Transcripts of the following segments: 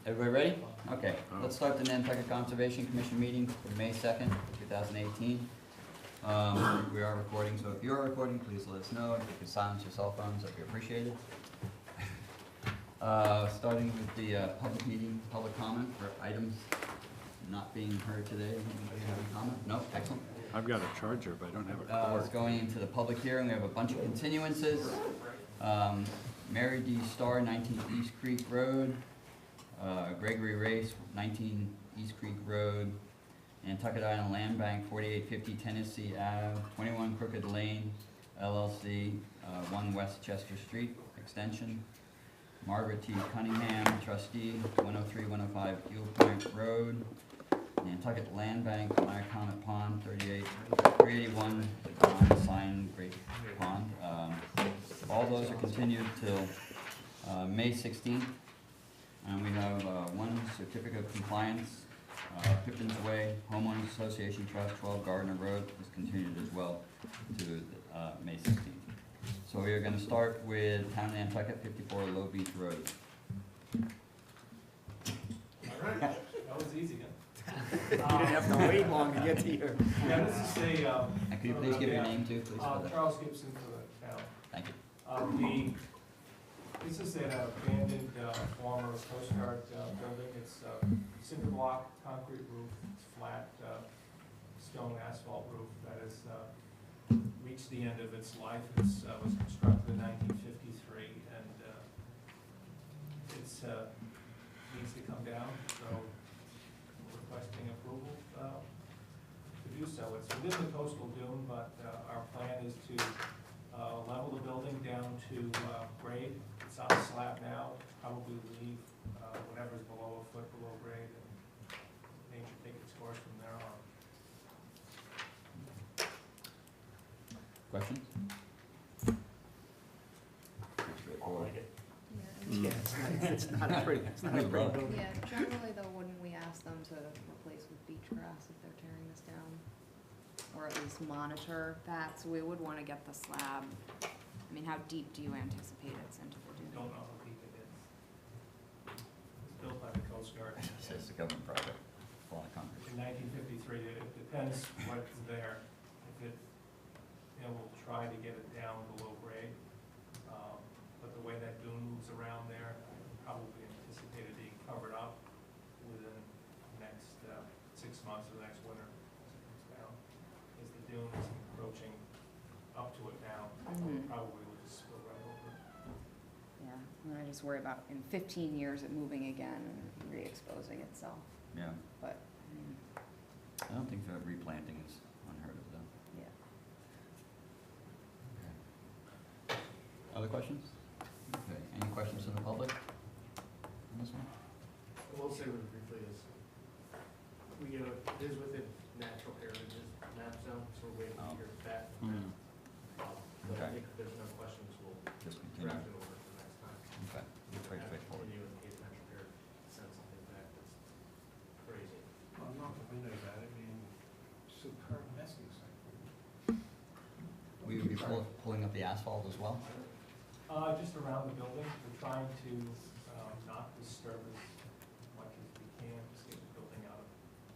Everybody ready? Okay, let's start the Nantucket Conservation Commission meeting for May 2nd, 2018. We are recording, so if you're recording, please let us know. If you could silence your cell phones, that'd be appreciated. Starting with the public meeting, public comment for items not being heard today. Anybody have any comment? No? Excellent. I've got a charger, but I don't have a cord. It's going into the public hearing. We have a bunch of continuances. Mary D. Starr, 19 East Creek Road. Gregory Race, 19 East Creek Road. Nantucket Island Land Bank, 4850 Tennessee Ave. 21 Crooked Lane, LLC, 1 West Chester Street Extension. Margaret T. Cunningham, trustee, 103-105 Eel Point Road. Nantucket Land Bank, Comet Pond, 381 Sign Great Pond. All those are continued till May 16th. And we have one certificate of compliance, Pippin's Way, Homeowners Association Trust, 12 Gardner Road, is continued as well to May 16th. So we are going to start with Town of Nantucket, 54 Low Beach Road. All right, that was easy, huh? You didn't have to wait long to get to here. Yeah, this is a, And could you please give your name too, please? for the- Charles Gibson for the town. Thank you. This is an abandoned former Coast Guard building. It's cinder block, concrete roof, it's flat, stone asphalt roof that has reached the end of its life. It was constructed in 1953, and it's needs to come down, so we're requesting approval to do so. It's within the coastal dune, but our plan is to level the building down to grade. It's on a slab now, probably leave whatever's below a foot below grade, and nature take its course from there on. Questions? Like it. Yeah, it's not a pretty, it's not a pretty building. Yeah, generally though, wouldn't we ask them to replace with beach grass if they're tearing this down? Or at least monitor that, so we would wanna get the slab. I mean, how deep do you anticipate it's into the dune? Don't know how deep it is. It's built by the Coast Guard. It's a government project, a lot of concrete. In 1953, it depends what's there. If it, we'll try to get it down below grade. But the way that dune moves around there, I probably anticipate it being covered up within the next 6 months or the next winter as it comes down. As the dune is approaching up to it now, probably will just spill right over. Yeah, and I just worry about in 15 years it moving again and re-exposing itself, Yeah, but, I mean, I don't think that replanting is unheard of though. yeah. Other questions? Okay, any questions from the public on this one? I will say really briefly is, it is within natural heritage map zone, so we're waiting to hear back. But Okay. I think if there's no questions, we'll Just continue. draft it over for next time. Okay, it's very straightforward. Continue in case natural heritage sends something back that's crazy. Well, not the windows at it being superb nesting site. Will you be pulling up the asphalt as well? Just around the building, we're trying to not disturb as much as we can, just get the building out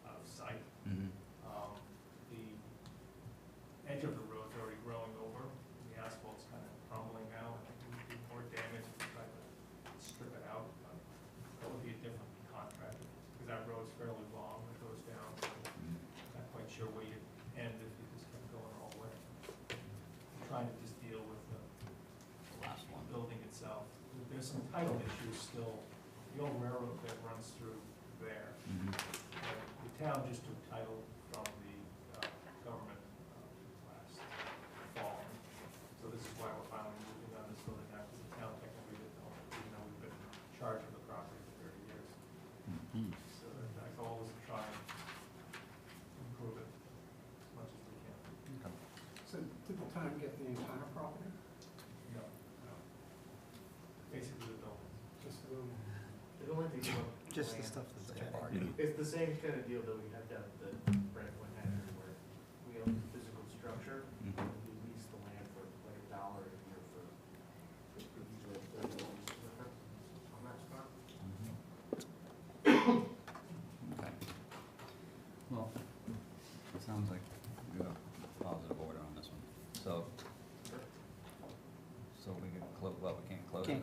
of sight. Mm-hmm. The edge of the road's already growing over, the asphalt's kind of crumbling now, and it would do more damage if we try to strip it out. That would be a different contractor, because that road's fairly long, it goes down, so I'm not quite sure where you end if you just kept going all the way. I'm trying to just deal with the Last one. building itself. There's some title issues still. The old railroad bed runs through there. Mm-hmm. The town just took title from the government last fall. So this is why we're finally moving on this building now, because the town technically didn't own it, even though we've been in charge of the property for 30 years. Mm-hmm. So our goal is to try and improve it as much as we can. Okay. So did the town get the entire property? No. Basically the building. Just the room? They don't like to give up Just the land. stuff that's Such a there. party. It's the same kind of deal that we had down at the Brantwood Manor, where we own the physical structure, Mhm. and we lease the land for like $1 a year for usually 30 years on that spot. Mhm.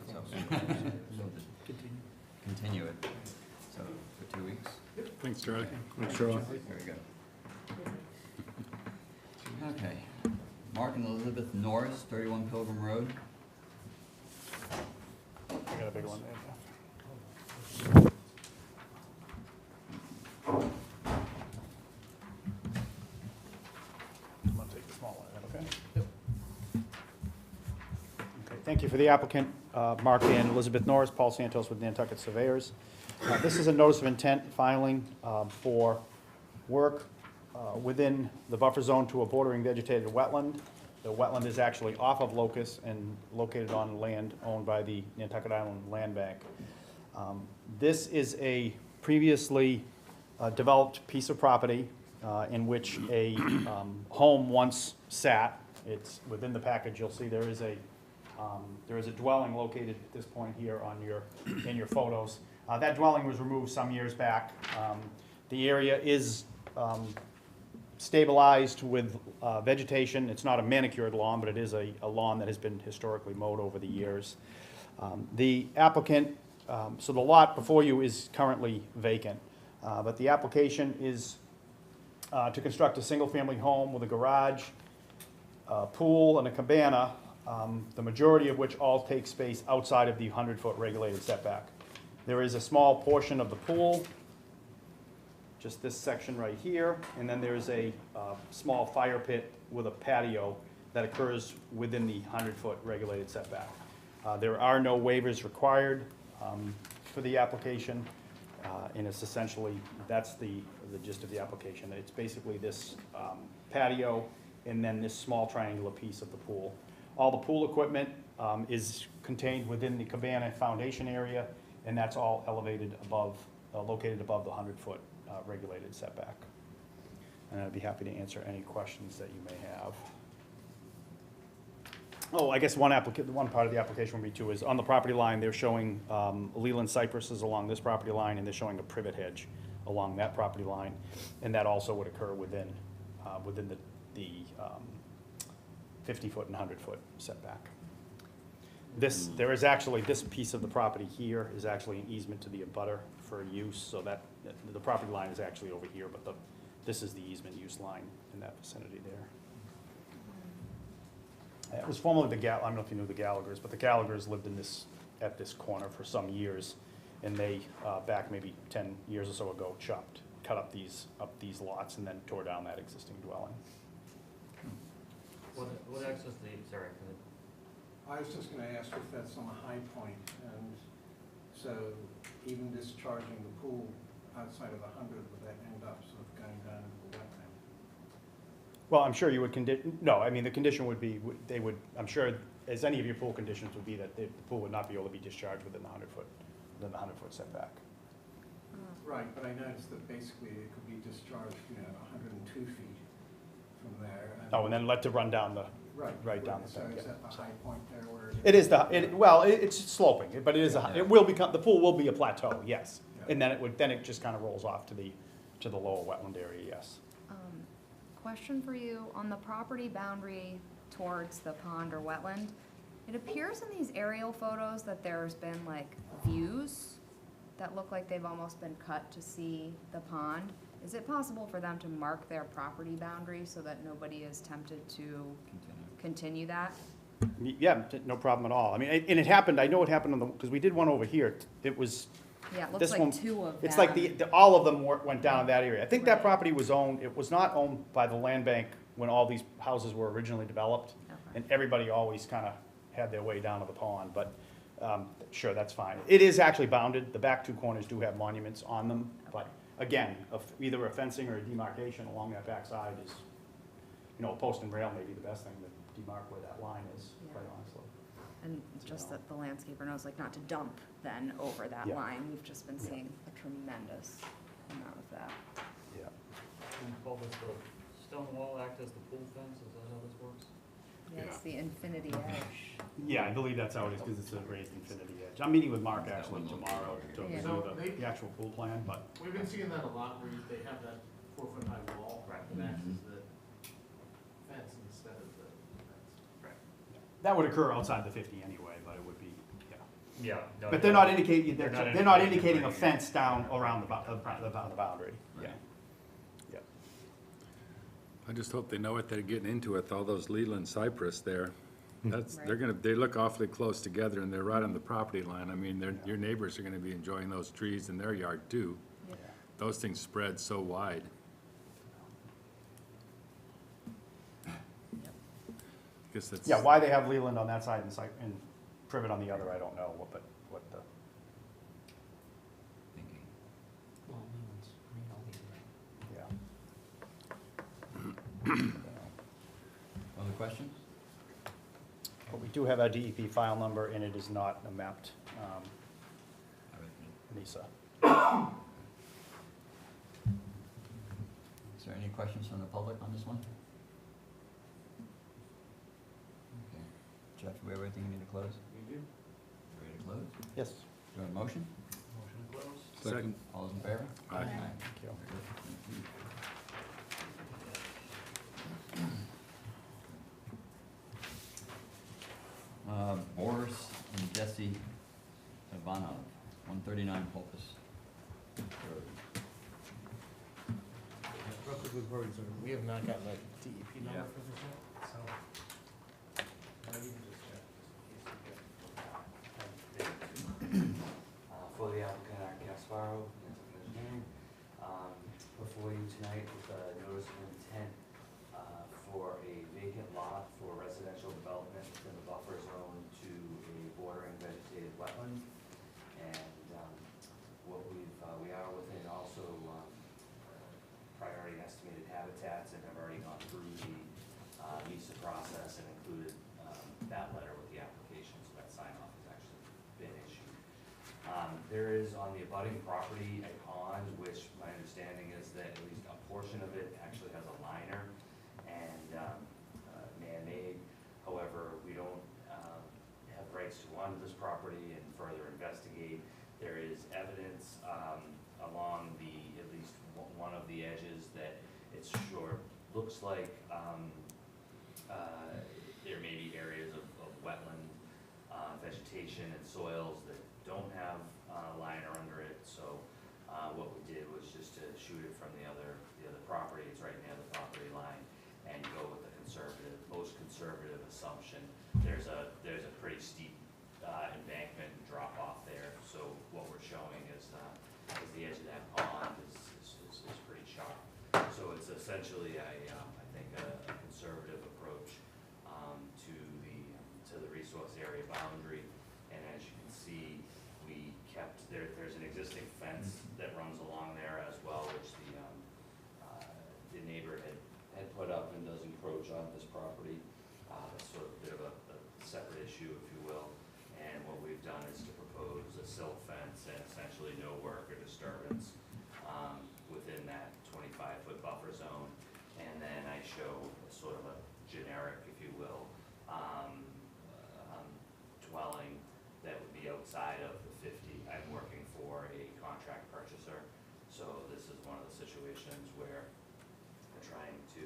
so we'll just continue it. So for 2 weeks. Thanks, Charlie. Thanks, Charlie. Very good. Okay. Mark and Elizabeth Norris, 31 Pilgrim Road. I got a big one there, Jeff. I'm gonna take the small one, is that okay? Okay, thank you for the applicant, Mark and Elizabeth Norris, Paul Santos with Nantucket Surveyors. This is a notice of intent filing for work within the buffer zone to a bordering vegetated wetland. The wetland is actually off of Locust and located on land owned by the Nantucket Island Land Bank. This is a previously developed piece of property in which a home once sat. It's within the package. You'll see there is a dwelling located at this point here on in your photos. That dwelling was removed some years back. The area is stabilized with vegetation. It's not a manicured lawn, but it is a lawn that has been historically mowed over the years. The applicant, so the lot before you is currently vacant, but the application is to construct a single-family home with a garage, a pool, and a cabana, the majority of which all take space outside of the 100-foot regulated setback. There is a small portion of the pool, just this section right here, and then there's a small fire pit with a patio that occurs within the 100-foot regulated setback. There are no waivers required for the application, and it's essentially, that's the gist of the application. It's basically this patio and then this small triangular piece of the pool. All the pool equipment is contained within the cabana foundation area, and that's all elevated above, located above the 100-foot regulated setback. And I'd be happy to answer any questions that you may have. Oh, I guess one part of the application would be too is on the property line, they're showing Leland cypresses along this property line, and they're showing a privet hedge along that property line, and that also would occur within the 50-foot and 100-foot setback. There is actually, this piece of the property here is actually an easement to the abutter for use, so that, the property line is actually over here, but this is the easement use line in that vicinity there. It was formerly I don't know if you knew the Gallaghers, but the Gallaghers lived at this corner for some years, and they, back maybe 10 years or so ago, cut up these lots and then tore down that existing dwelling. What access do you, sorry, I was just gonna ask if that's on a high point, and so even discharging the pool outside of the 100, would that end up sort of going down into the wetland? Well, I'm sure you would no, I mean, the condition would be, I'm sure, as any of your pool conditions would be, that the pool would not be able to be discharged within the 100-foot setback. Right, but I noticed that basically it could be discharged, 102 feet from there. Oh, and then let to run down the, Right down the so thing, is yeah. that the high point there where? It is it's sloping, but it is it will become, the pool will be a plateau, yes. Yeah. And then it just kind of rolls off to the lower wetland area, yes. Question for you, on the property boundary towards the pond or wetland, it appears in these aerial photos that there's been like views that look like they've almost been cut to see the pond. Is it possible for them to mark their property boundary so that nobody is tempted to continue that? Yeah, no problem at all. I mean, and it happened, I know it happened because we did one over here. It was, Yeah, it looks this like one, two of them. it's like all of them went down in that area. I think that Right. property was owned, it was not owned by the land bank when all these houses were originally developed. Okay. And everybody always kind of had their way down to the pond, but sure, that's fine. It is actually bounded. The back two corners do have monuments on them, but again, either a fencing or a demarcation along that back side is, a post and rail may be the best thing to demarc where that line is, Yeah. quite honestly. And just that the landscaper knows like not to dump then over that Yeah. line. We've just been Yeah. seeing a tremendous amount of that. Yeah. Paul, does the stone wall act as the pool fence, is that how this works? Yeah, it's the infinity edge. Yeah, I believe that's how it is, because it's a raised infinity edge. I'm meeting with Mark actually tomorrow to Yeah. review So they- the actual pool plan, but We've been seeing that a lot where they have that 4-foot-high wall that matches the fence instead of the fence. that would occur outside the 50 anyway, but it would be, yeah. Yeah. no, But they're not indicating, They're not they're not indicating indicating a bringing it fence down around the boundary, yeah. Right. Yeah. I just hope they know what they're getting into with all those Leland cypress there. That's, Right. they look awfully close together and they're right on the property line. I mean, your neighbors are gonna be enjoying those trees in their yard too. Yeah. Those things spread so wide. Guess that's. Yeah, why they have Leland on that side and Privet on the other, I don't know, but what the, Thinking. Well, Leland's green all the way around. yeah. Other questions? But we do have our DEP file number, and it is not a mapped, NISA. Is there any questions from the public on this one? Okay. Jeff, do we have everything you need to close? We do. Ready to close? Yes. Do you have a motion? Motion to close. Second. All those in favor? Aye. Thank you. Very good. Thank you. Boris and Jesse Ivanov, 139 Pulpus Road. Real quick before we start, we have not gotten a DEP number Yeah. for this yet, so. I need to just check. For the applicant, Art Gasparo, Nantucket Engineering, before you tonight with a notice of intent for a vacant lot for residential development within the buffer zone to a bordering vegetated wetland. And we are within also priority estimated habitats and have already gone through the NISA process and included that letter with the application, so that sign off has actually been issued. There is on the abutting property a pond, which my understanding is that at least a portion of it actually has a liner and man-made. However, we don't have rights to wander this property and further investigate. There is evidence along at least one of the edges that it sure looks like there may be areas of wetland vegetation and soils that don't have liner under it. So what we did was just to shoot it from the other property, it's right near the property line, and go with the most conservative assumption. There's a pretty steep embankment and drop off there. So what we're showing is the edge of that pond is pretty sharp. So it's essentially I think a conservative approach to the resource area boundary. And as you can see, we kept there's an existing fence that runs along there as well, which the neighbor had put up and does encroach on this property. That's sort of a bit of a separate issue, if you will. And what we've done is to propose a silt fence and essentially no work or disturbance within that 25-foot buffer zone. And then I show sort of a generic, if you will, dwelling that would be outside of the 50. I'm working for a contract purchaser, so this is one of the situations where we're trying to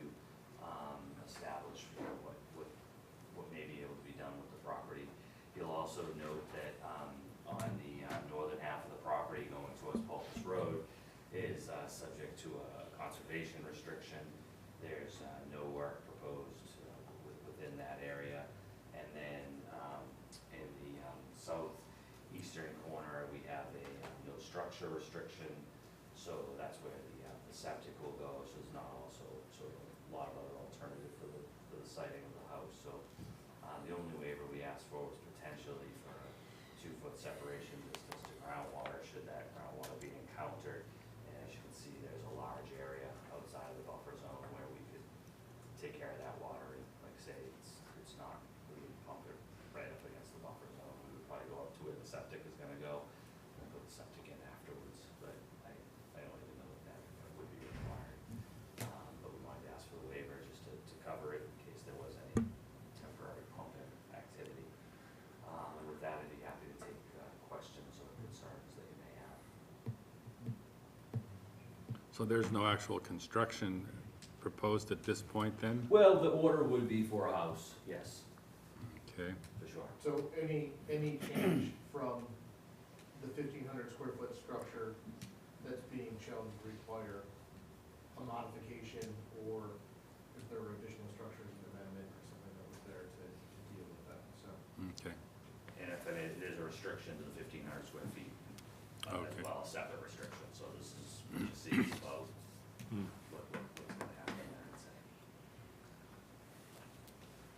establish what may be able to be done with the property. You'll also note that on the northern half of the property going towards Pulpus Road is subject to a conservation restriction. There's no work proposed within that area. And then in the southeastern corner, we have a no structure restriction. So that's where the septic will go. So there's not also sort of a lot of other alternative for the siting of the house. So the only waiver we asked for was potentially for a 2-foot separation distance to groundwater, should that groundwater be encountered. And as you can see, there's a large area outside of the buffer zone where we could take care of that water. And like I say, it's not, we would pump it right up against the buffer zone. We would probably go up to where the septic is gonna go and put the septic in afterwards. But I don't even know that would be required. But we wanted to ask for the waiver just to cover it in case there was any temporary pumping activity. And with that, I'd be happy to take questions or concerns that you may have. So there's no actual construction proposed at this point then? Well, the order would be for a house, yes, Okay. for sure. So any change from the 1,500 square foot structure that's being shown to require a modification, or if there were additional structures, an amendment or something that was there to deal with that, so. Okay, And if there's a restriction to the 1,500 square feet, as Okay. well, a separate restriction, so this is, we just see about what's gonna happen there.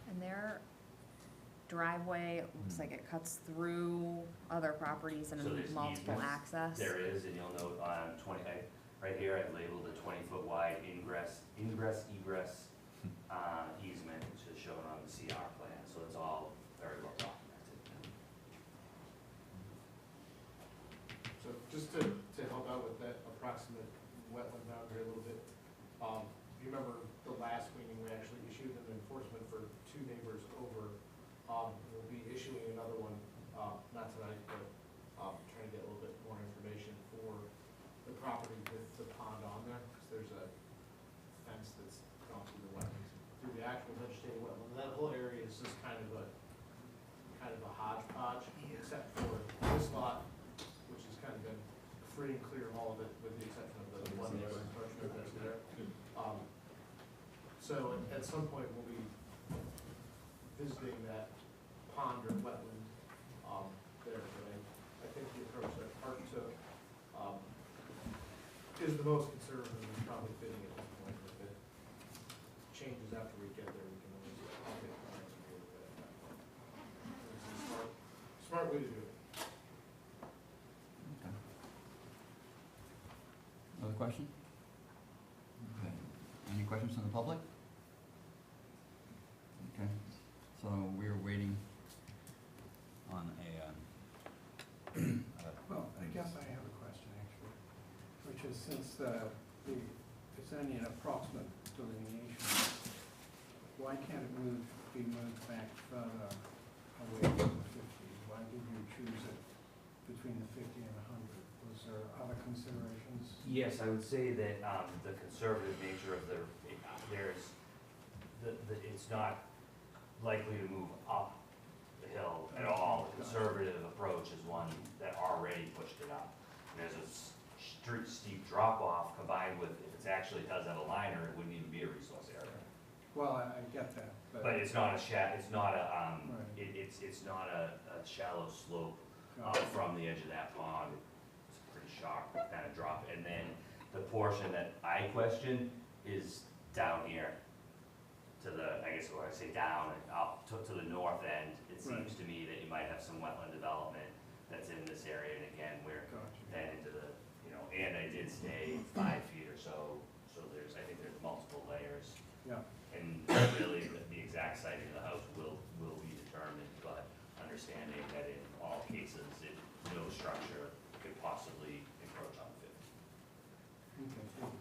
And their driveway looks like it cuts through other properties and So there's multiple easements. access. There is, and you'll note on right here, I've labeled a 20-foot wide egress easement, which is shown on the CR plan, so it's all very well documented. So just to help out with that approximate wetland boundary a little bit, you remember the last meeting, we actually issued an enforcement for 2 neighbors over. We'll be issuing another one, not tonight, but trying to get a little bit more information for the property with the pond on there, because there's a fence that's gone through the wetlands, through the actual vegetated wetland. That whole area is just kind of a hodgepodge, except for this lot, which has kind of been free and clear of all of it, with the exception of the one neighbor encroachment that's there. So at some point, we'll be visiting that pond or wetland there, but I think the approach that Park took is the most conservative and probably fitting at this point. If it changes after we get there, we can always update plans and deal with it at that point. It's a smart way to do it. Okay. Another question? Okay. Any questions from the public? Okay, so we're waiting on a, Well, I guess I have a question actually, which is since it's only an approximate delineation, why can't it be moved back further away from the 50? Why did you choose it between the 50 and 100? Was there other considerations? Yes, I would say that the conservative nature of it's not likely to move up the hill at all. The conservative approach is one that already pushed it up. And there's a steep drop off combined with, if it actually does have a liner, it wouldn't even be a resource area. Well, I get that, But it's not a it's not a, Right. it's not a shallow slope from the edge of that pond. It's a pretty sharp kind of drop. And then the portion that I question is down here to the, I guess when I say down, up to the north end. It seems to me that you might have some wetland development that's in this area. And again, we're Gotcha. then into the, and I did stay 5 feet or so. So I think there's multiple layers. Yeah. And really, the exact siting of the house will be determined, but understanding that in all cases, no structure could possibly encroach on 50. Okay, thank you.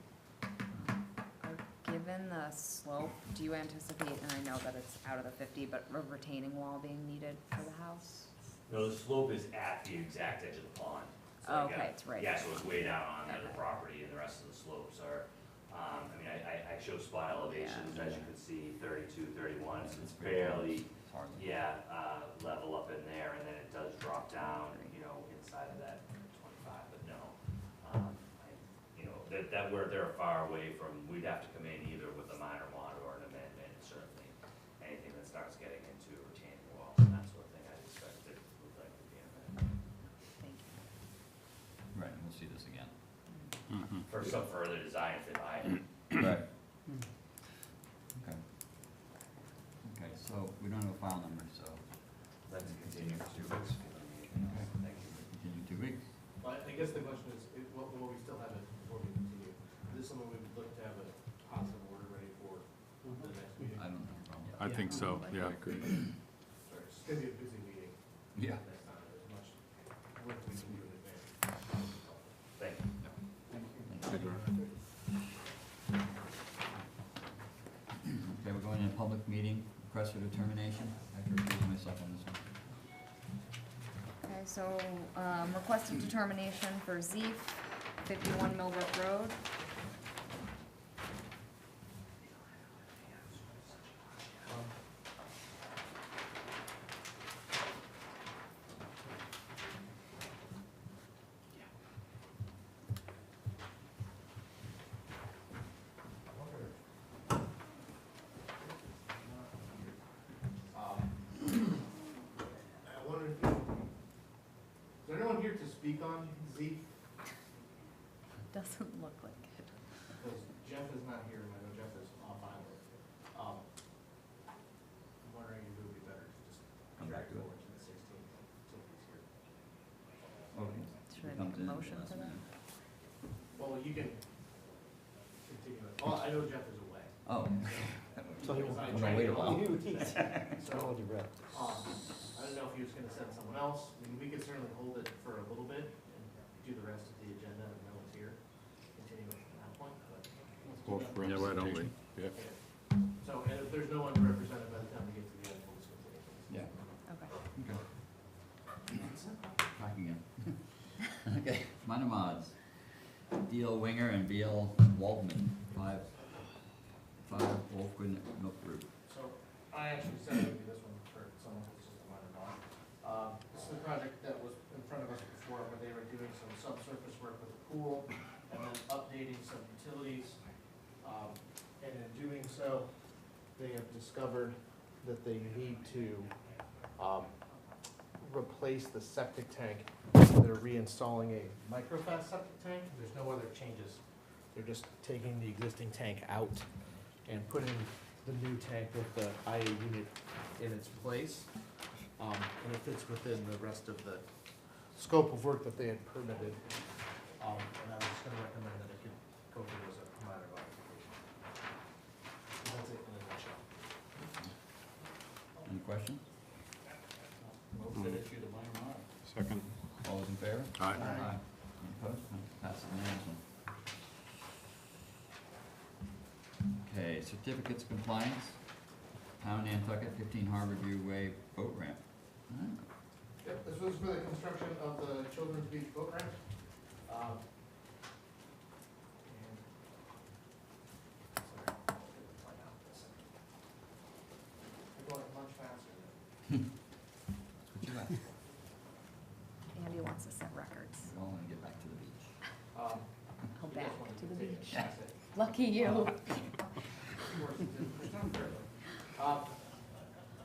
Given the slope, do you anticipate, and I know that it's out of the 50, but a retaining wall being needed for the house? No, the slope is at the exact edge of the pond. So Oh, you got- okay, it's right Yeah, there. so it's way down on the Okay. property, and the rest of the slopes are, I mean, I show spot elevations, as you can see, 32, 31, so it's barely, it's hardly. level up in there, and then it does drop down, inside of that 25, but no. They're far away from, we'd have to come in either with a minor mod or an amendment, certainly. Anything that starts getting into a retaining wall, and that sort of thing, I expect it would likely be an amendment. Thank you. Right, and we'll see this again. For some further design if they buy it. Right. Okay. Okay, so we don't have a file number, so Let's continue for 2 weeks. Okay. Thank you. continue 2 weeks. But I guess the question is, will we still have it before we continue? Is this something we would look to have a positive order ready for the next meeting? I don't have a problem. I think so, yeah. Sorry, it's gonna be a busy meeting Yeah. next time, there's much work we can do in advance. Thank you. Thank you. Thank you. Okay, we're going into public meeting, request for determination. I have to recuse myself on this one. Okay, so, requested determination for Zeef, 51 Millbrook Road. to speak on, Z? Doesn't look like it. Because Jeff is not here, and I know Jeff is off island. I'm wondering if it would be better to just Come carry back to it. forward to the 16th until he's here. Okay. Should I Comes make a in motion last for that? minute. Well, you can continue it. Oh, I know Jeff is away. Oh. So he Because I I'm gonna tried wait to a while. get So, So, you read. I don't know if he was gonna send someone else. I mean, we could certainly hold it for a little bit and do the rest of the agenda and no one's here. Continue it from that point, but. let's do that. Yeah, why don't we? Yeah. Okay. So, and if there's no one to represent it by the time we get to the end, we'll just continue. Yeah. Okay. Okay. Back again. Okay, minor mods. D.L. Winger and B.L. Waldman, 5 Wolfgren Milk Group. So, I actually said maybe this one for someone who's just a minor bond. This is the project that was in front of us before, where they were doing some subsurface work with the pool, and then updating some utilities. And in doing so, they have discovered that they need to, replace the septic tank. They're reinstalling a microfast septic tank. There's no other changes. They're just taking the existing tank out and putting the new tank with the IA unit in its place. And it fits within the rest of the scope of work that they had permitted. And I was just gonna recommend that it could go through as a minor modification. That's it in a nutshell. Any questions? Move that issue the minor mod. Second. All those in favor? Aye. Any opposed? No, passes unanimously. Okay, certificates of compliance. Town Nantucket, 15 Harborview Way boat ramp. Ah, Yep, this was for the construction of the Children's Beach boat ramp. And- sorry, I'll get the plan out in a second. We're going much faster than. That's what you like. Andy wants to set records. We all want to get back to the beach. Go You back guys wanted to the take it, beach. that's it. Lucky you.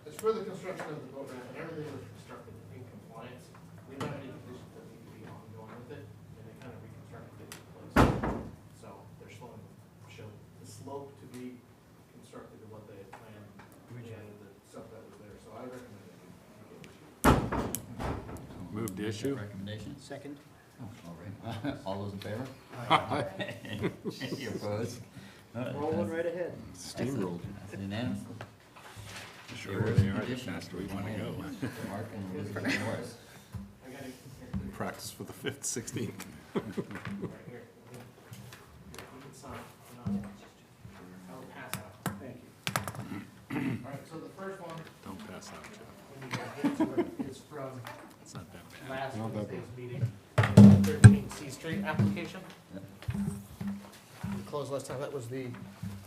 It's for the construction of the boat ramp, and everything was constructed in compliance. We don't have any conditions that need to be ongoing with it, and they kind of reconstructed it in place. So they're slowing, show the slope to be constructed to what they had planned. We added the stuff that was there, so I recommend that you get it. Move the Make that issue. Recommendation? Second? Oh, all right. All those in favor? Any opposed? Rolling right ahead. Steamrolled. That's unanimous. Sure, Okay, they are, the conditions. faster we wanna go. Mark and Elizabeth Morris. I got it. Practice for the 5th, 16th. Right here. You can sign, and I'll pass out. Thank you. All right, so the first one, Don't pass out, Jeff. when you guys get to it, is from It's not that bad. last Not that Wednesday's meeting, 13 C Street application. Yep. We closed last time, that was the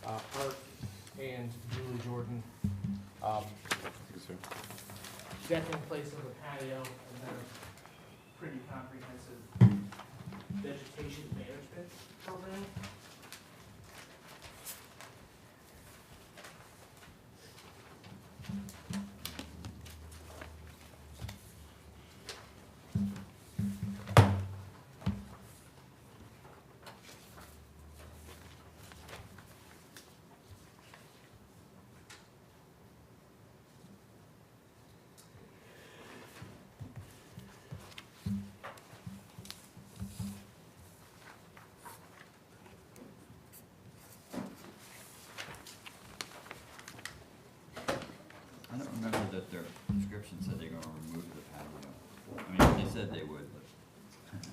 Art and Julie Jordan Yes, sir. deck in place of the patio, and then a pretty comprehensive vegetation management program. I don't remember that their description said they're gonna remove the patio. I mean, they said they would, but.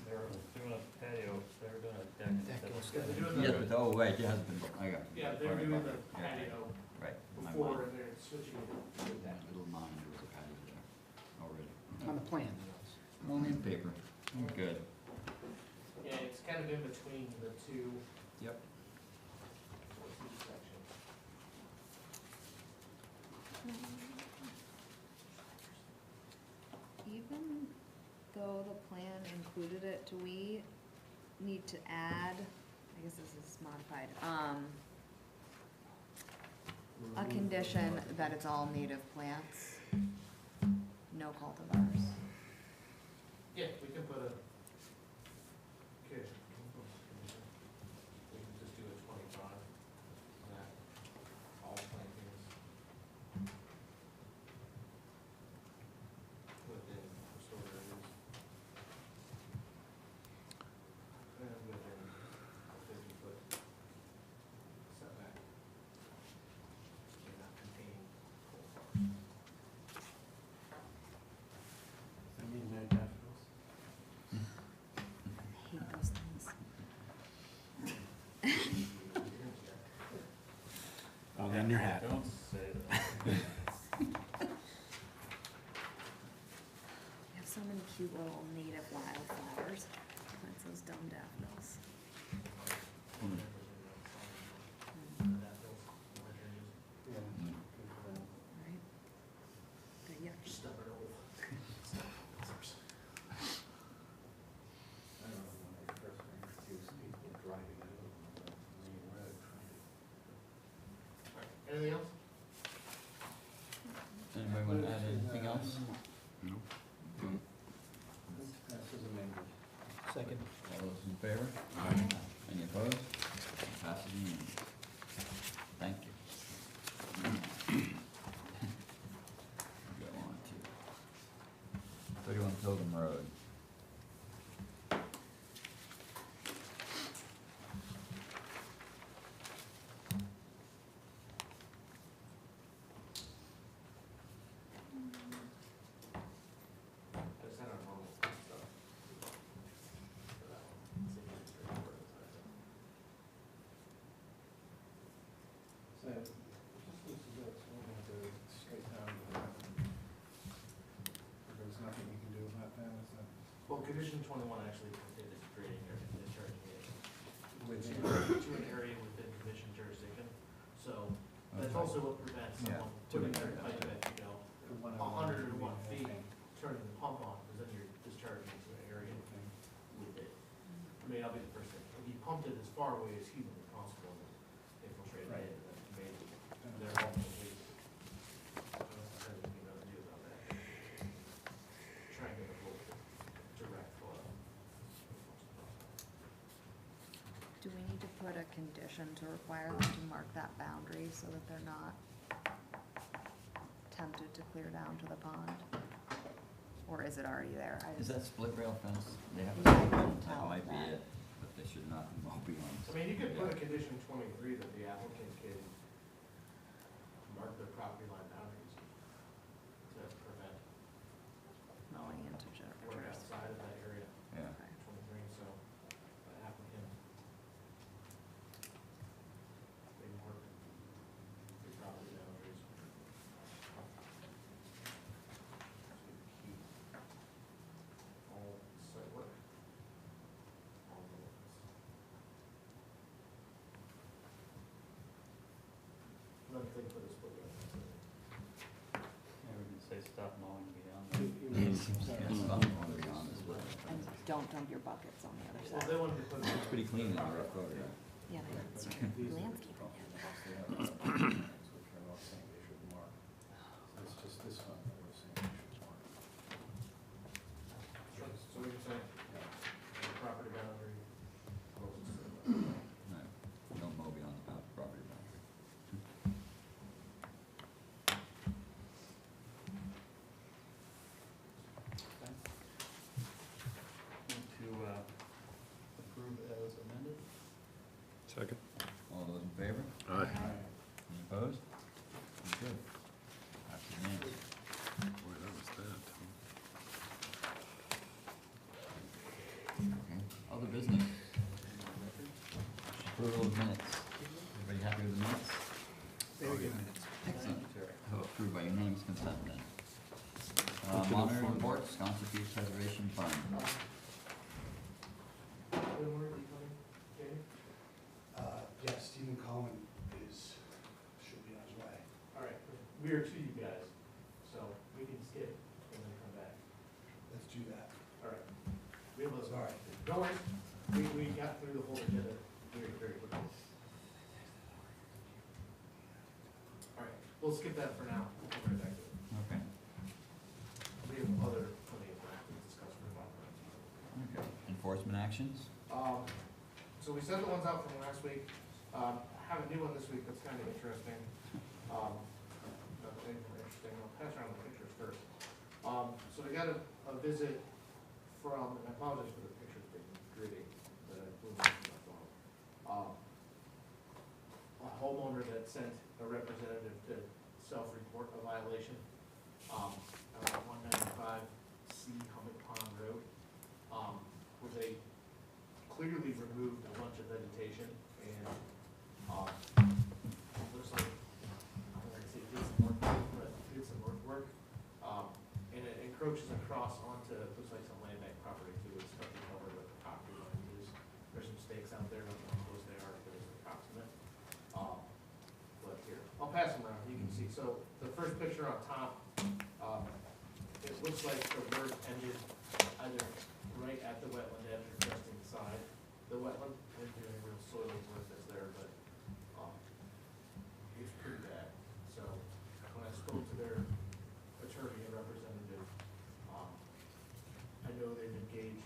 They were doing a patio, they were doing a deck instead of. Yeah, they're doing Yeah, the, but, oh, wait, it hasn't been, I got. yeah, they're doing the patio Right. My before, mind. and they're switching it to that. Little mind, there was a patio there already. On the plan. Only in paper. Good. Yeah, it's kind of in between the two Yep. sections. Even though the plan included it, do we need to add, I guess this is modified, a condition that it's all native plants? No cultivars? Yeah, we can put a on your hat. Don't say that. We have so many cute little native wildflowers. That's those dumb daffodils. Right? They're yucky. Stubborn old. I don't know, when I first introduced people driving out on the main road trying to. Anything else? Anybody want to add anything else? No? This is amended. Second. All those in favor? Aye. Any opposed? Passes unanimously. Thank you. Go on to 31 Pilgrim Road. I just had our normal stuff. For that one. Seems like it's straightforward, that's what I said. So, this is it, so we're gonna go straight down to the. There's nothing you can do about that, is that? Well, condition 21 actually is creating or discharging it Within- to an area within commission jurisdiction. So that's Okay. also what prevents Yeah. someone putting their pipe at, you know, the one 100 or on the 1 feet, thing. turning the pump on, because then you're discharging into an area with it. I mean, that'll be the first thing. If you pumped it as far away as humanly possible, and infiltrated Right. it, then maybe they're ultimately, nothing you know to do about that. Trying to avoid direct flow. Do we need to put a condition to require them to mark that boundary so that they're not tempted to clear down to the pond? Or is it already there? I Is just- that split rail fence? They have a Yeah, I split rail, couldn't that tell might be that. it, but they should not be mowing on. I mean, you could put a condition 23 that the applicant can mark their property line boundaries to prevent Mowing into work generators. outside of that area, Yeah. Okay. 23, so the applicant, they mark the property boundaries. To keep all site work on the limits. Another thing for this book, Yeah, we can say stop mowing beyond that. Yeah, it's not going to be on this way. And don't dump your buckets on the other well, side. they wanted to put. It's pretty clean in the rough road, yeah. Yeah, it's landscaping. Which are not saying they should mark. So it's just this one that we're saying they should mark. Sure, so we can say, the property boundary closest to the. Right. Don't mow beyond the property boundary. Move to approve as amended? Second? All those in favor? Aye. Any opposed? Good. Passes unanimously. Boy, that was that. Okay. Other business. Approval of minutes. Everybody happy with the minutes? Very good minutes. Excellent. Approved by unanimous consent then. Monitor report, Wisconsin Beach Preservation Fund. When were you coming, Jamie? Yeah, Stephen Cohen should be on his way. All right, we're to you guys, so we can skip and then come back. Let's do that. All right. We have a, Sorry. no worries, we got through the whole agenda very, very quickly. All right, we'll skip that for now, we'll come right back to it. Okay. We have other, plenty of things to discuss for the moment. Okay. Enforcement actions? So we sent the ones out from last week. I have a new one this week that's kind of interesting. Nothing interesting, I'll pass around the pictures first. So we got a visit from, and I apologize for the pictures being gritty, that I blew my phone. A homeowner that sent a representative to self-report a violation, on 195C Hummock Pond Road, where they clearly removed a bunch of vegetation and, looks like easy. So the first picture on top, it looks like the work ended either right at the wetland edge or just inside the wetland. They're doing real soil work that's there, but it's pretty bad. So when I spoke to their attorney and representative, I know they've engaged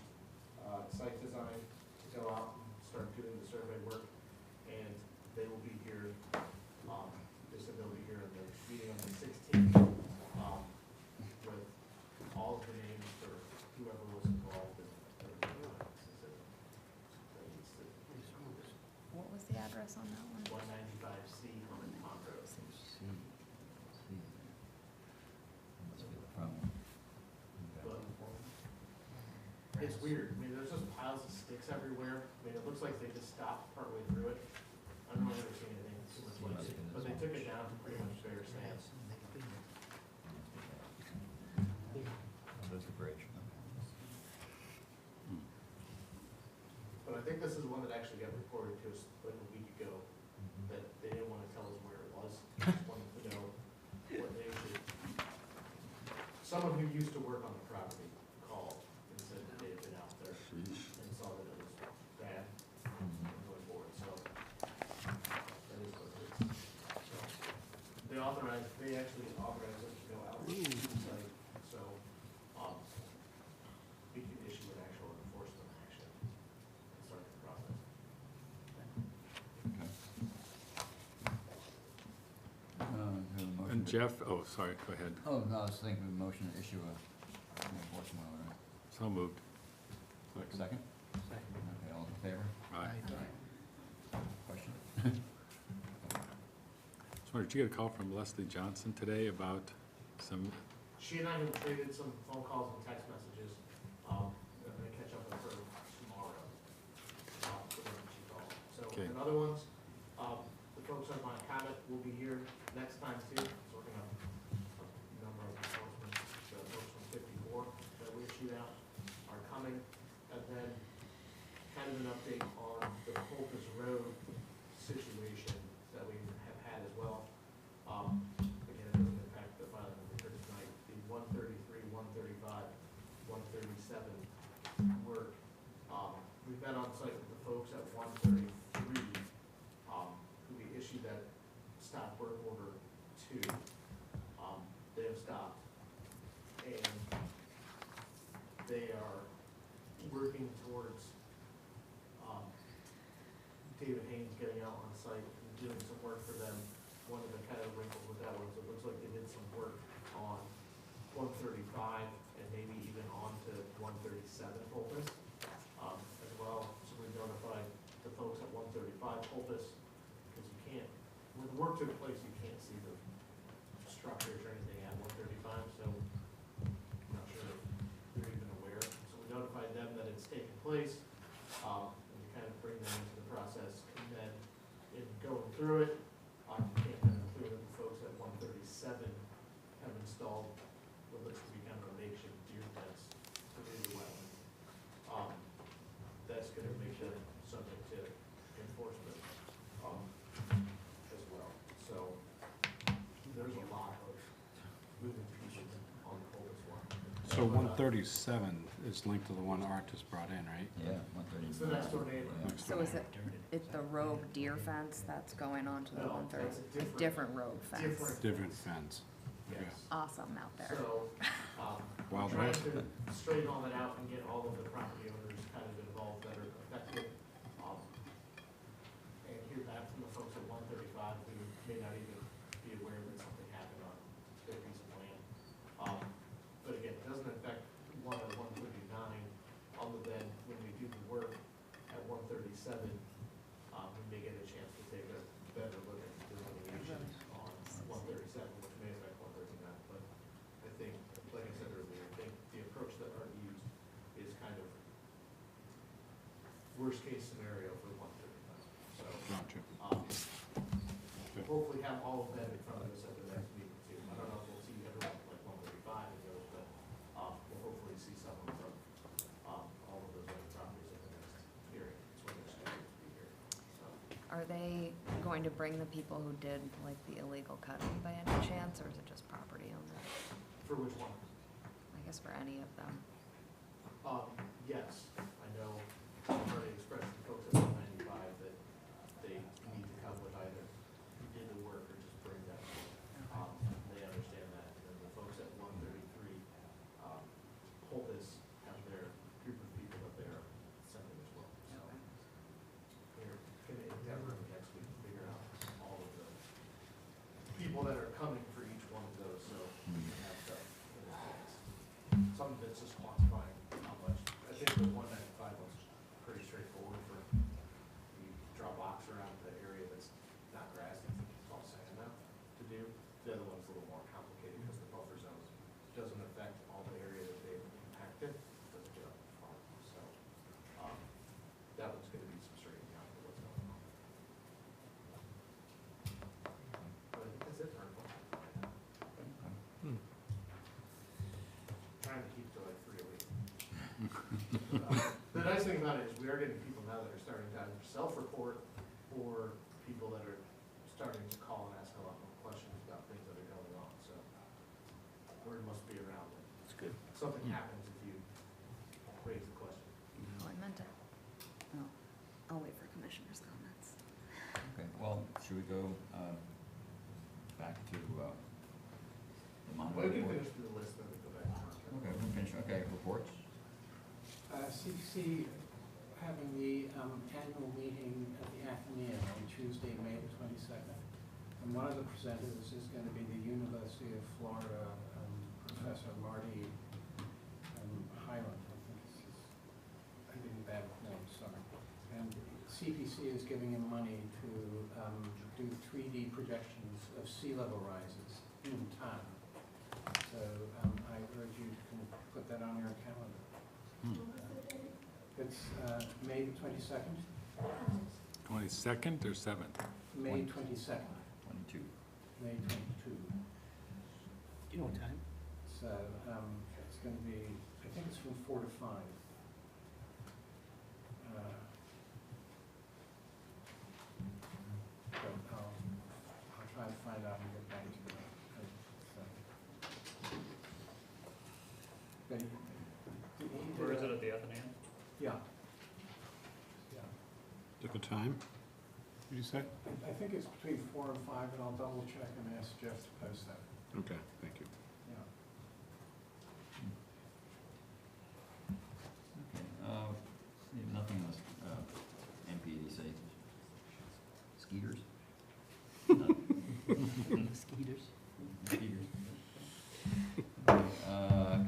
site design to go out and start doing the survey work, and they will be here, they'll be here in the meeting on the 16th, with all of the names for whoever was involved in the decision. What was the address on that one? 195C on Pond Road. Must be the problem. But it's weird. I mean, there's just piles of sticks everywhere. I mean, it looks like they just stopped partway through it. I don't know if I've ever seen anything too much like it, but they took it down to pretty much bare sand. That's a bridge. But I think this is one that actually got reported to us like a week ago, that they didn't want to tell us where it was. They just wanted to know what they should. Someone who used to work on the property called and said that they had been out there and saw that it was bad and going forward, so that is what it is. So, they actually authorized us to go out to the site, so, we can issue an actual enforcement action and start the process. Okay. Have a motion And to- Jeff, oh, sorry, go ahead. Oh, no, I was thinking of a motion to issue an enforcement order. So moved. Second? Second. Okay, all in favor? Aye. Question? So did you get a call from Leslie Johnson today about some, She and I have traded some phone calls and text messages. I'm gonna catch up with her tomorrow. For when she called. So, Okay. and other ones, the folks on my Comet will be here next time too. Working on a number of enforcement, the folks from 54 that we issued out are coming. And then kind of an update on the Pulpus Road situation that we have had as well. Again, it doesn't impact the filing of the record tonight. The 133, 135, 137 work. We've been on site with the folks at 133, who we issued that stop work order to. They have stopped. And they are working towards, David Haynes getting out on site and doing some work for them. One of the kind of wrinkles with that one is it looks like they did some work on 135 and maybe even on to 137 Pulpus, as well. So we notified the folks at 135 Pulpus, because you can't, when the work took place, you can't see the structures or anything at 135, so I'm not sure if they're even aware. So we notified them that it's taken place, and to kind of bring them into the process. And then in going through it, came kind of clear that the folks at 137 have installed what looks to be kind of a makeshift deer fence to the wetland. That's gonna make them subject to enforcement, as well. So there's a lot of moving pieces on the Pulpus one. So 137 is linked to the one Art just brought in, right? Yeah, 130. It's the next door neighbor. Next So door. is it's the rogue deer fence that's going on to the No, 130? that's a different- Different rogue fence. Different fence. Yes. Awesome out there. So, Wild trying West. to straighten all that out and get all of the property owners kind of involved that are affected. And hear back from the folks at 135 who may not even be aware that something happened on their piece of land. But again, it doesn't affect 1 or 139, other than when we do the work at 137, we may get a chance to take a better look at the delineation on 137, which may affect 139. But I think, like I said earlier, I think the approach that Art used is kind of worst case scenario for 135. So, Gotcha. hopefully have all of that in front of us at the next meeting too. I don't know if we'll see everyone like 135 and those, but, we'll hopefully see someone from, all of those other properties at the next hearing. It's when they're scheduled to be here, so. Are Are they going to bring the people who did like the illegal cutting by any chance, or is it just property owners? For which one? I guess for any of them. Yes, I know, I've already expressed to folks at 195 that they need to come with either who did the work or just bring them. They understand that, and then the folks at 133, Pulpus have their group of people that they're sending as well. So we're gonna endeavor next week to figure out all of the people that are coming for each one of those, so we can have stuff in advance. Some of it's just quantifying how much. I think the 195 was pretty straightforward for, you draw blocks around the area that's not grass, it's all sand now to do. The other one's a little more complicated because the buffer zones doesn't affect all the area that they've impacted, doesn't get up far. So, that one's gonna be some straightening out for what's going on. But I think that's it for our budget right now. Trying to keep it to like 3 a week. The nice thing about it is we are getting people now that are starting to either self-report or people that are starting to call and ask a lot more questions about things that are going on, so word must be around it. That's good. Something happens if you raise the question. Oh, I meant it. Oh, I'll wait for commissioners' comments. Okay, well, should we go, back to, the Well, monitor we can report? finish through the list, then we go back to contract. Okay, we'll finish, okay, reports? CPC having the annual meeting at the Athenaeum on Tuesday, May the 22nd. And one of the presenters is going to be the University of Florida Professor Marty Highland. I think it's his, I didn't bad with names, sorry. And CPC is giving him money to do 3D projections of sea level rises in town. So I urge you to put that on your calendar. It's May the 22nd? 22nd or 7th? May 22nd, 22. May 22. Do you know what time? So it's going to be, I think it's from 4 to 5. But I'll try to find out and get back to you. But he Where is did it, at the Athenaeum? Yeah. Yeah. Took a time, did you say? I think it's between 4 and 5, and I'll double check and ask Jeff to post that. Okay, thank you. Yeah. Okay, we have nothing else, MPDC. Skeeters? Skeeters? Skeeters. Okay,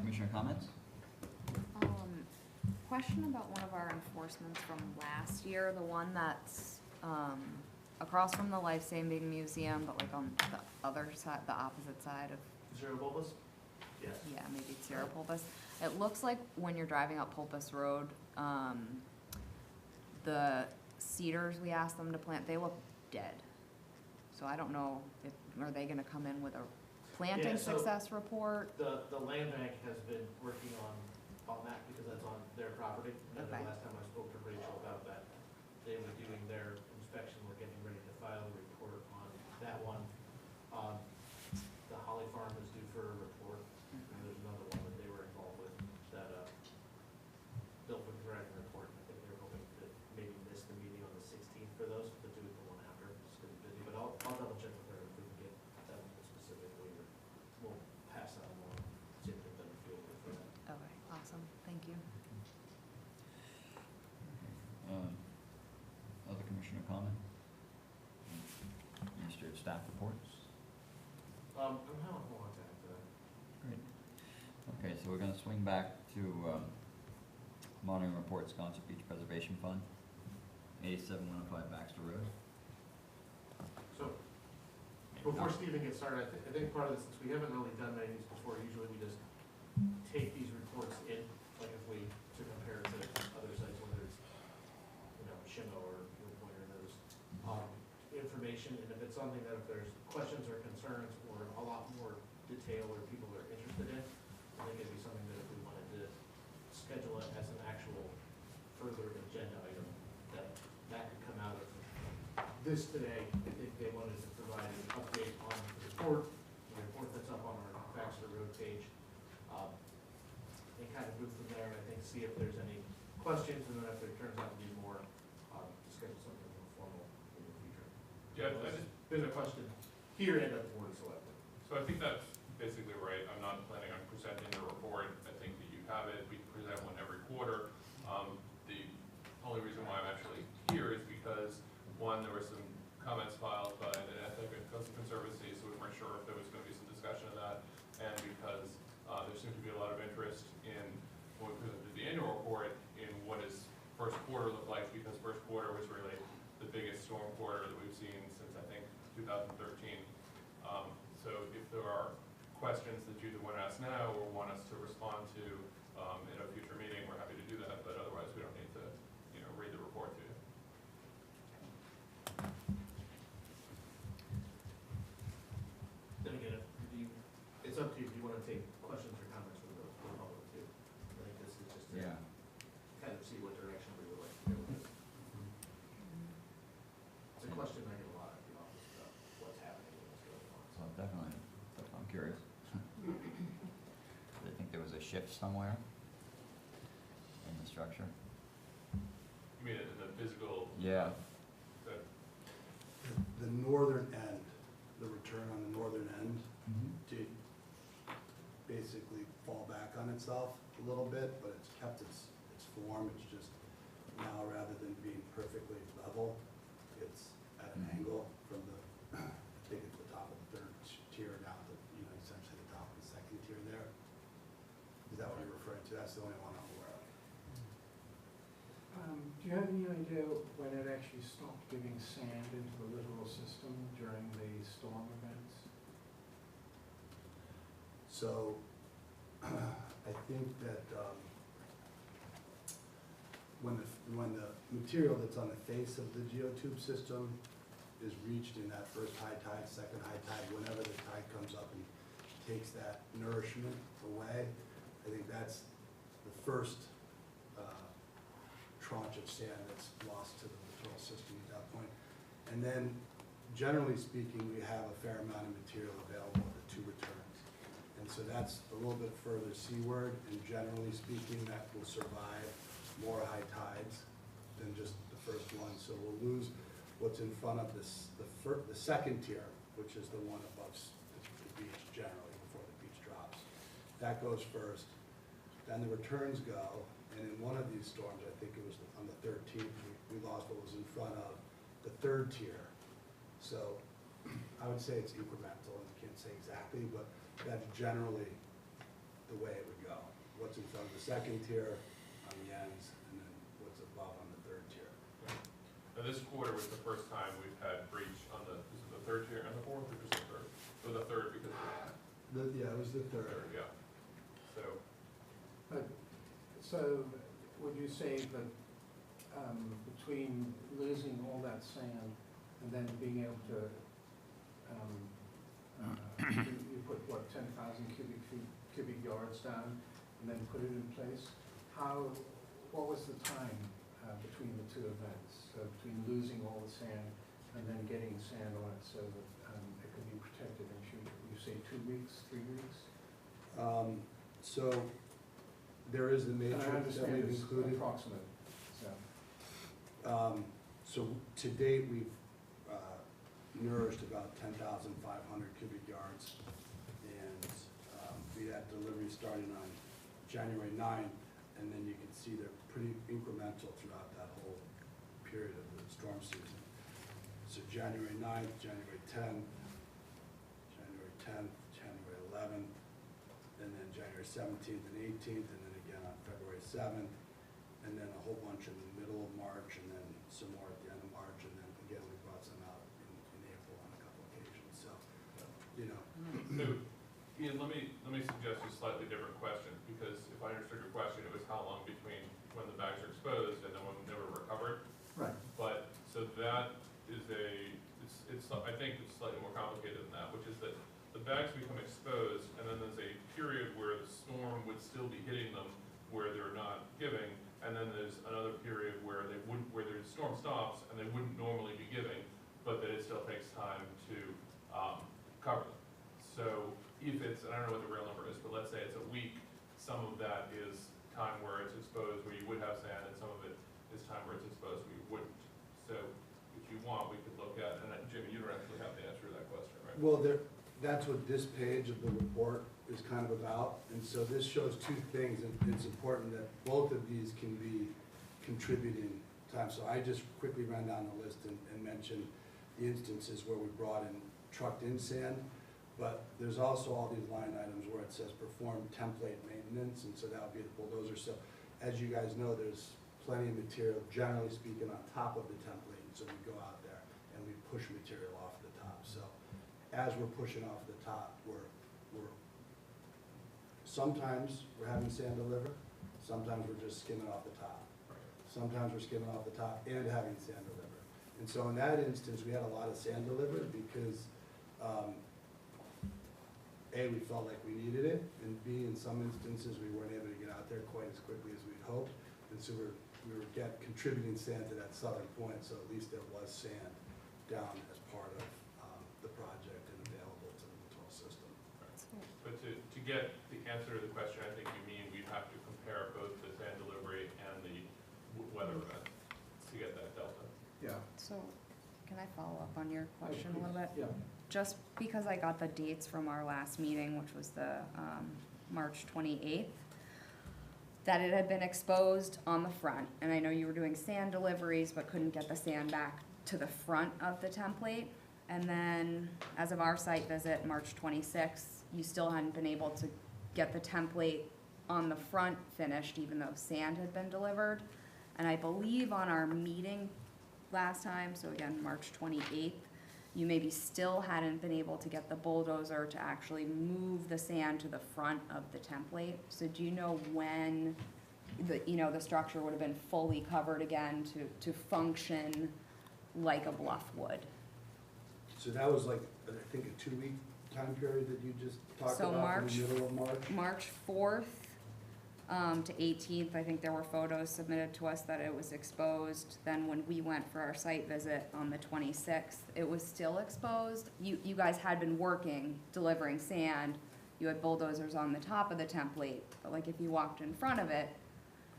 Commissioner comments? Question about one of our enforcements from last year, the one that's, across from the Life Saving Museum, but like on the other side, the opposite side of, Zero bulbous? Yes. yeah, maybe it's Sierra Pulpus. It looks like when you're driving up Pulpus Road, the cedars we asked them to plant, they look dead. So I don't know if, are they gonna come in with a planting Yeah, so success report? The land bank has been working on that because that's on their property. And Okay. the last time I spoke to Rachel about that, they were doing their inspection, we're getting ready to file a report on that one. The Holly Farm is due for a report, and there's another one that they were involved with that, Bill for the dragon report. I think they're hoping to maybe miss the meeting on the 16th for those, but do it the one after, it's gonna be busy. But I'll double check with her if we can get that one specifically, or we'll pass that along, see if they've done a field work for that. Okay, awesome, thank you. Other commissioner comment? Administrative staff reports? I'm having a lot to add to that. Great. Okay, so we're gonna swing back to, monitoring reports, Sconset Beach Preservation Fund, 87-105 Baxter Road. So, before Stephen gets started, I think part of this, since we haven't really done many of these before, usually we just take these reports in, like if we, to compare to other sites, whether it's, Shimmo or Blue Point or those, information, and if it's something that if there's questions or concerns or a lot more detail or people are interested in, I think it'd be something that if we wanted to schedule it as an actual further agenda item, that could come out of this today, I think they wanted to provide an update on the report that's up on our Baxter Road page. And kind of move from there, and I think see if there's any questions, and then if there turns out to be more, schedule something more formal in the future. Yeah, It's been a question here and at the board of selectmen. so I think that's basically right. I'm not planning on presenting the report. I think that you have it. We present one every quarter. The only reason why I'm actually here is because, one, there were some comments filed by the Nantucket Coastal Conservancy, so we weren't sure if there was gonna be some discussion of that, and because there seemed to be a lot of interest in, when we presented the annual report, in what does first quarter look like, because first quarter was really the biggest storm quarter that we've seen since, I think, 2013. So if there are questions that you either want to ask now or want us to respond to in a future meeting, we're happy to do that, but otherwise we don't need to, read the report to you. Then again, it's up to you if you want to take questions or comments from the public too. I think this is just to Yeah. kind of see what direction we would like to go with. It's a question I get a lot at the office about what's happening and what's going on. So definitely, I'm curious. I think there was a shift somewhere in the structure. You mean in the physical? Yeah. That, The northern end, the return on the northern end did basically fall back on itself a little bit, but it's kept its form. It's just now, rather than being perfectly level, it's at an angle from the, I think it's the top of the third tier down to, essentially the top of the second tier there. Is that what you're referring to? That's the only one I'm aware of. Do you have any idea when it actually stopped giving sand into the littoral system during the storm events? So, I think that, when the material that's on the face of the geotube system is reached in that first high tide, second high tide, whenever the tide comes up and takes that nourishment away, I think that's the first tranche of sand that's lost to the littoral system at that point. And then, generally speaking, we have a fair amount of material available at the two returns. And so that's a little bit further seaward, and generally speaking, that will survive more high tides than just the first one. So we'll lose what's in front of this, the second tier, which is the one above the beach generally, before the beach drops. That goes first, then the returns go, and in one of these storms, I think it was on the 13th, we lost what was in front of the third tier. So I would say it's incremental, and I can't say exactly, but that's generally the way it would go. What's in front of the second tier on the ends, and then what's above on the third tier. now this quarter was the first time we've had breach on the, is it the third tier and the fourth, or just the third? Or the third because Yeah, it was the third. third, yeah. So, So would you say that between losing all that sand and then being able to, you put what, 10,000 cubic yards down and then put it in place? What was the time between the two events, between losing all the sand and then getting sand on it so that it could be protected in future? You say 2 weeks, 3 weeks? So there is the And I matrix that understand we've it's included. approximate, so. So to date, we've nourished about 10,500 cubic yards. And we had delivery starting on January 9th, and then you can see they're pretty incremental throughout that whole period of the storm season. So January 9th, January 10th, January 11th, and then January 17th and 18th, and then again on February 7th, and then a whole bunch in the middle of March, and then some more at the end of March, and then again, we brought some out in April on a couple occasions, so, so, Ian, let me suggest a slightly different question, because if I understood your question, it was how long between when the bags are exposed and then when they were recovered? Right. But, so that is I think it's slightly more complicated than that, which is that the bags become exposed, and then there's a period where the storm would still be hitting them, where they're not giving, and then there's another period where where the storm stops and they wouldn't normally be giving, it still takes time to cover them. So if it's, and I don't know what the real number is, but let's say it's a week, some of that is time where it's exposed, where you would have sand, and some of it is time where it's exposed, where you wouldn't. So if you want, we could look at, and Jimmy, you don't actually have the answer to that question, right? Well, that's what this page of the report is kind of about. And so this shows two things, and it's important that both of these can be contributing time. So I just quickly ran down the list and mentioned the instances where we brought in, trucked in sand. But there's also all these line items where it says perform template maintenance, and so that would be the bulldozer. So as you guys know, there's plenty of material, generally speaking, on top of the template. And so we go out there and we push material off the top. So as we're pushing off the top, sometimes we're having sand delivered, sometimes we're just skimming off the top. Sometimes we're skimming off the top and having sand delivered. And so in that instance, we had a lot of sand delivered because A, we felt like we needed it, and B, in some instances, we weren't able to get out there quite as quickly as we'd hoped. And so we were contributing sand to that southern point, so at least there was sand down as part of the project and available to the Latour system. But to get the answer to the question, I think you mean we'd have to compare both the sand delivery and the weather event to get that delta. Yeah. So, can I follow up on your question a little bit? Yeah. Just because I got the dates from our last meeting, which was the March 28th, that it had been exposed on the front, and I know you were doing sand deliveries but couldn't get the sand back to the front of the template. And then, as of our site visit, March 26th, you still hadn't been able to get the template on the front finished, even though sand had been delivered. And I believe on our meeting last time, so again, March 28th, you maybe still hadn't been able to get the bulldozer to actually move the sand to the front of the template. So do you know when the structure would have been fully covered again to function like a bluff would? So that was like, I think, a 2-week time period that you just talked So about in the middle of March? March 4th to 18th, I think there were photos submitted to us that it was exposed. Then when we went for our site visit on the 26th, it was still exposed. You guys had been working, delivering sand. You had bulldozers on the top of the template, but like if you walked in front of it,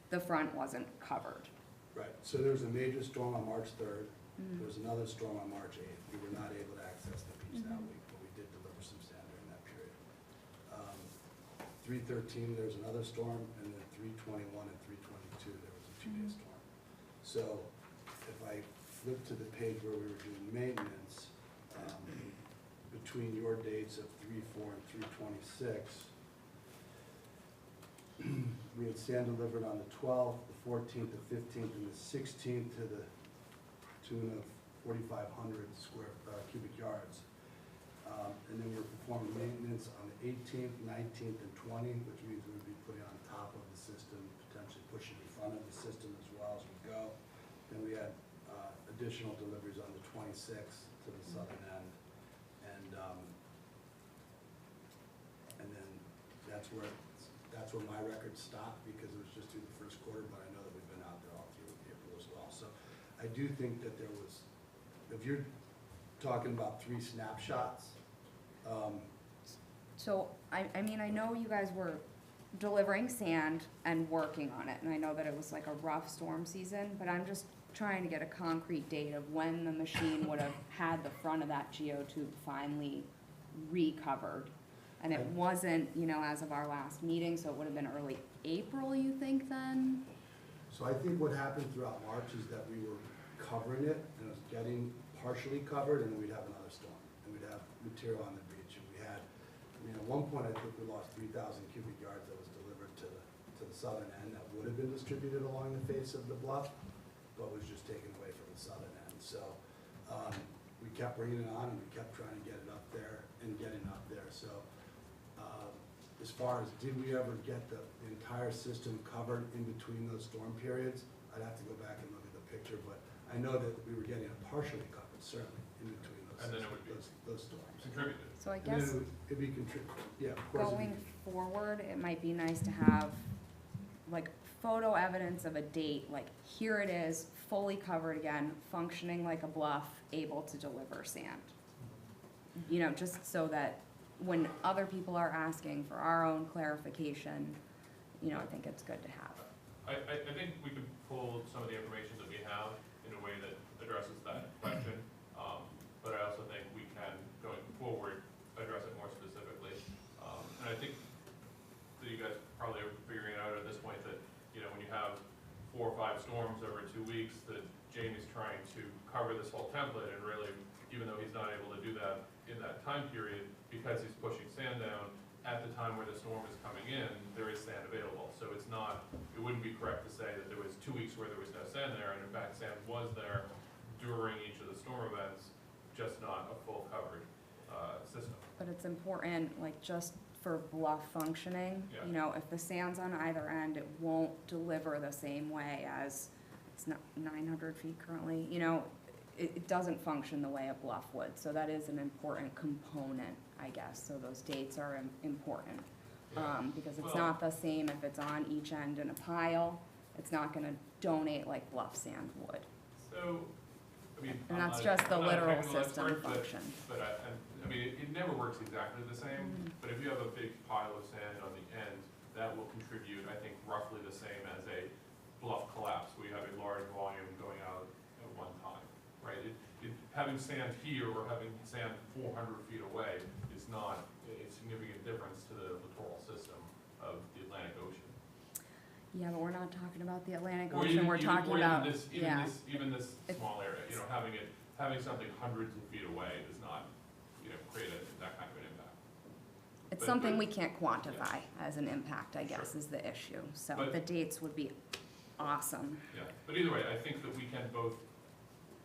the front wasn't covered. Right, so there was a major storm on March 3rd. There was another storm on March 8th. We were not able to access the beach that week, but we did deliver some sand during that period. 3/13, there was another storm, and then 3/21 and 3/22, there was a 2-day storm. So if I flip to the page where we were doing maintenance, between your dates of 3/4 and 3/26, we had sand delivered on the 12th, the 14th, the 15th, and the 16th to the tune of 4,500 cubic yards. And then we were performing maintenance on the 18th, 19th, and 20th, which means we would be putting on top of the system, potentially pushing in front of the system as well as we go. Then we had additional deliveries on the 26th to the southern end. And then that's where my record stopped, because it was just through the first quarter, but I know that we've been out there all through April as well. So I do think that there was, if you're talking about 3 snapshots. So, I mean, I know you guys were delivering sand and working on it, and I know that it was like a rough storm season, but I'm just trying to get a concrete date of when the machine would have had the front of that geotube finally recovered. And it wasn't, as of our last meeting, so it would have been early April, you think, then? So I think what happened throughout March is that we were covering it, and it was getting partially covered, and then we'd have another storm, and we'd have material on the beach. And we had, at one point, I think we lost 3,000 cubic yards that was delivered to the southern end that would have been distributed along the face of the bluff, but was just taken away from the southern end. So we kept bringing it on, and we kept trying to get it up there and getting up there. So as far as did we ever get the entire system covered in between those storm periods, I'd have to go back and look at the picture, but I know that we were getting it partially covered, certainly, in between those, And then it would be those storms. contributed. So I And then guess it'd be yeah, of course. going forward, it might be nice to have like photo evidence of a date, like here it is, fully covered again, functioning like a bluff, able to deliver sand. You know, just so that when other people are asking for our own clarification, you know, I think it's good to have. I think we could pull some of the information that we have in a way that addresses that question. But I also think we can, going forward, address it more specifically. And I think that you guys probably are figuring out at this point that, you know, when you have 4 or 5 storms over 2 weeks, that Jamie's trying to cover this whole template, and really, even though he's not able to do that in that time period, because he's pushing sand down, at the time where the storm is coming in, there is sand available. So it's not, it wouldn't be correct to say that there was 2 weeks where there was no sand there, and in fact, sand was there during each of the storm events, just not a full covered system. But it's important, like, just for bluff functioning, Yeah. you know, if the sand's on either end, it won't deliver the same way as, it's not 900 feet currently, you know, it doesn't function the way a bluff would, so that is an important component, I guess, so those dates are important. Yeah. Because it's Well- not the same if it's on each end in a pile, it's not gonna donate like bluff sand would. So, I mean, And I'm that's not- just the I'm not a literal technical system expert, but- function. But I mean, it never works exactly the same, but if you have a big pile of sand on the end, that will contribute, I think, roughly the same as a bluff collapse, where you have a large volume going out at one time, right? Having sand here or having sand 400 feet away is not a significant difference to the littoral system of the Atlantic Ocean. Yeah, but we're not talking about the Atlantic Or Ocean, even- we're even- talking or even about, this- yeah. Even this It's- small area, you know, having something hundreds of feet away does not, you know, create that kind of an impact. It's But- something but- we can't quantify as an impact, I guess, Sure. is the issue. So But- the dates would be awesome. Yeah, but either way, I think that we can both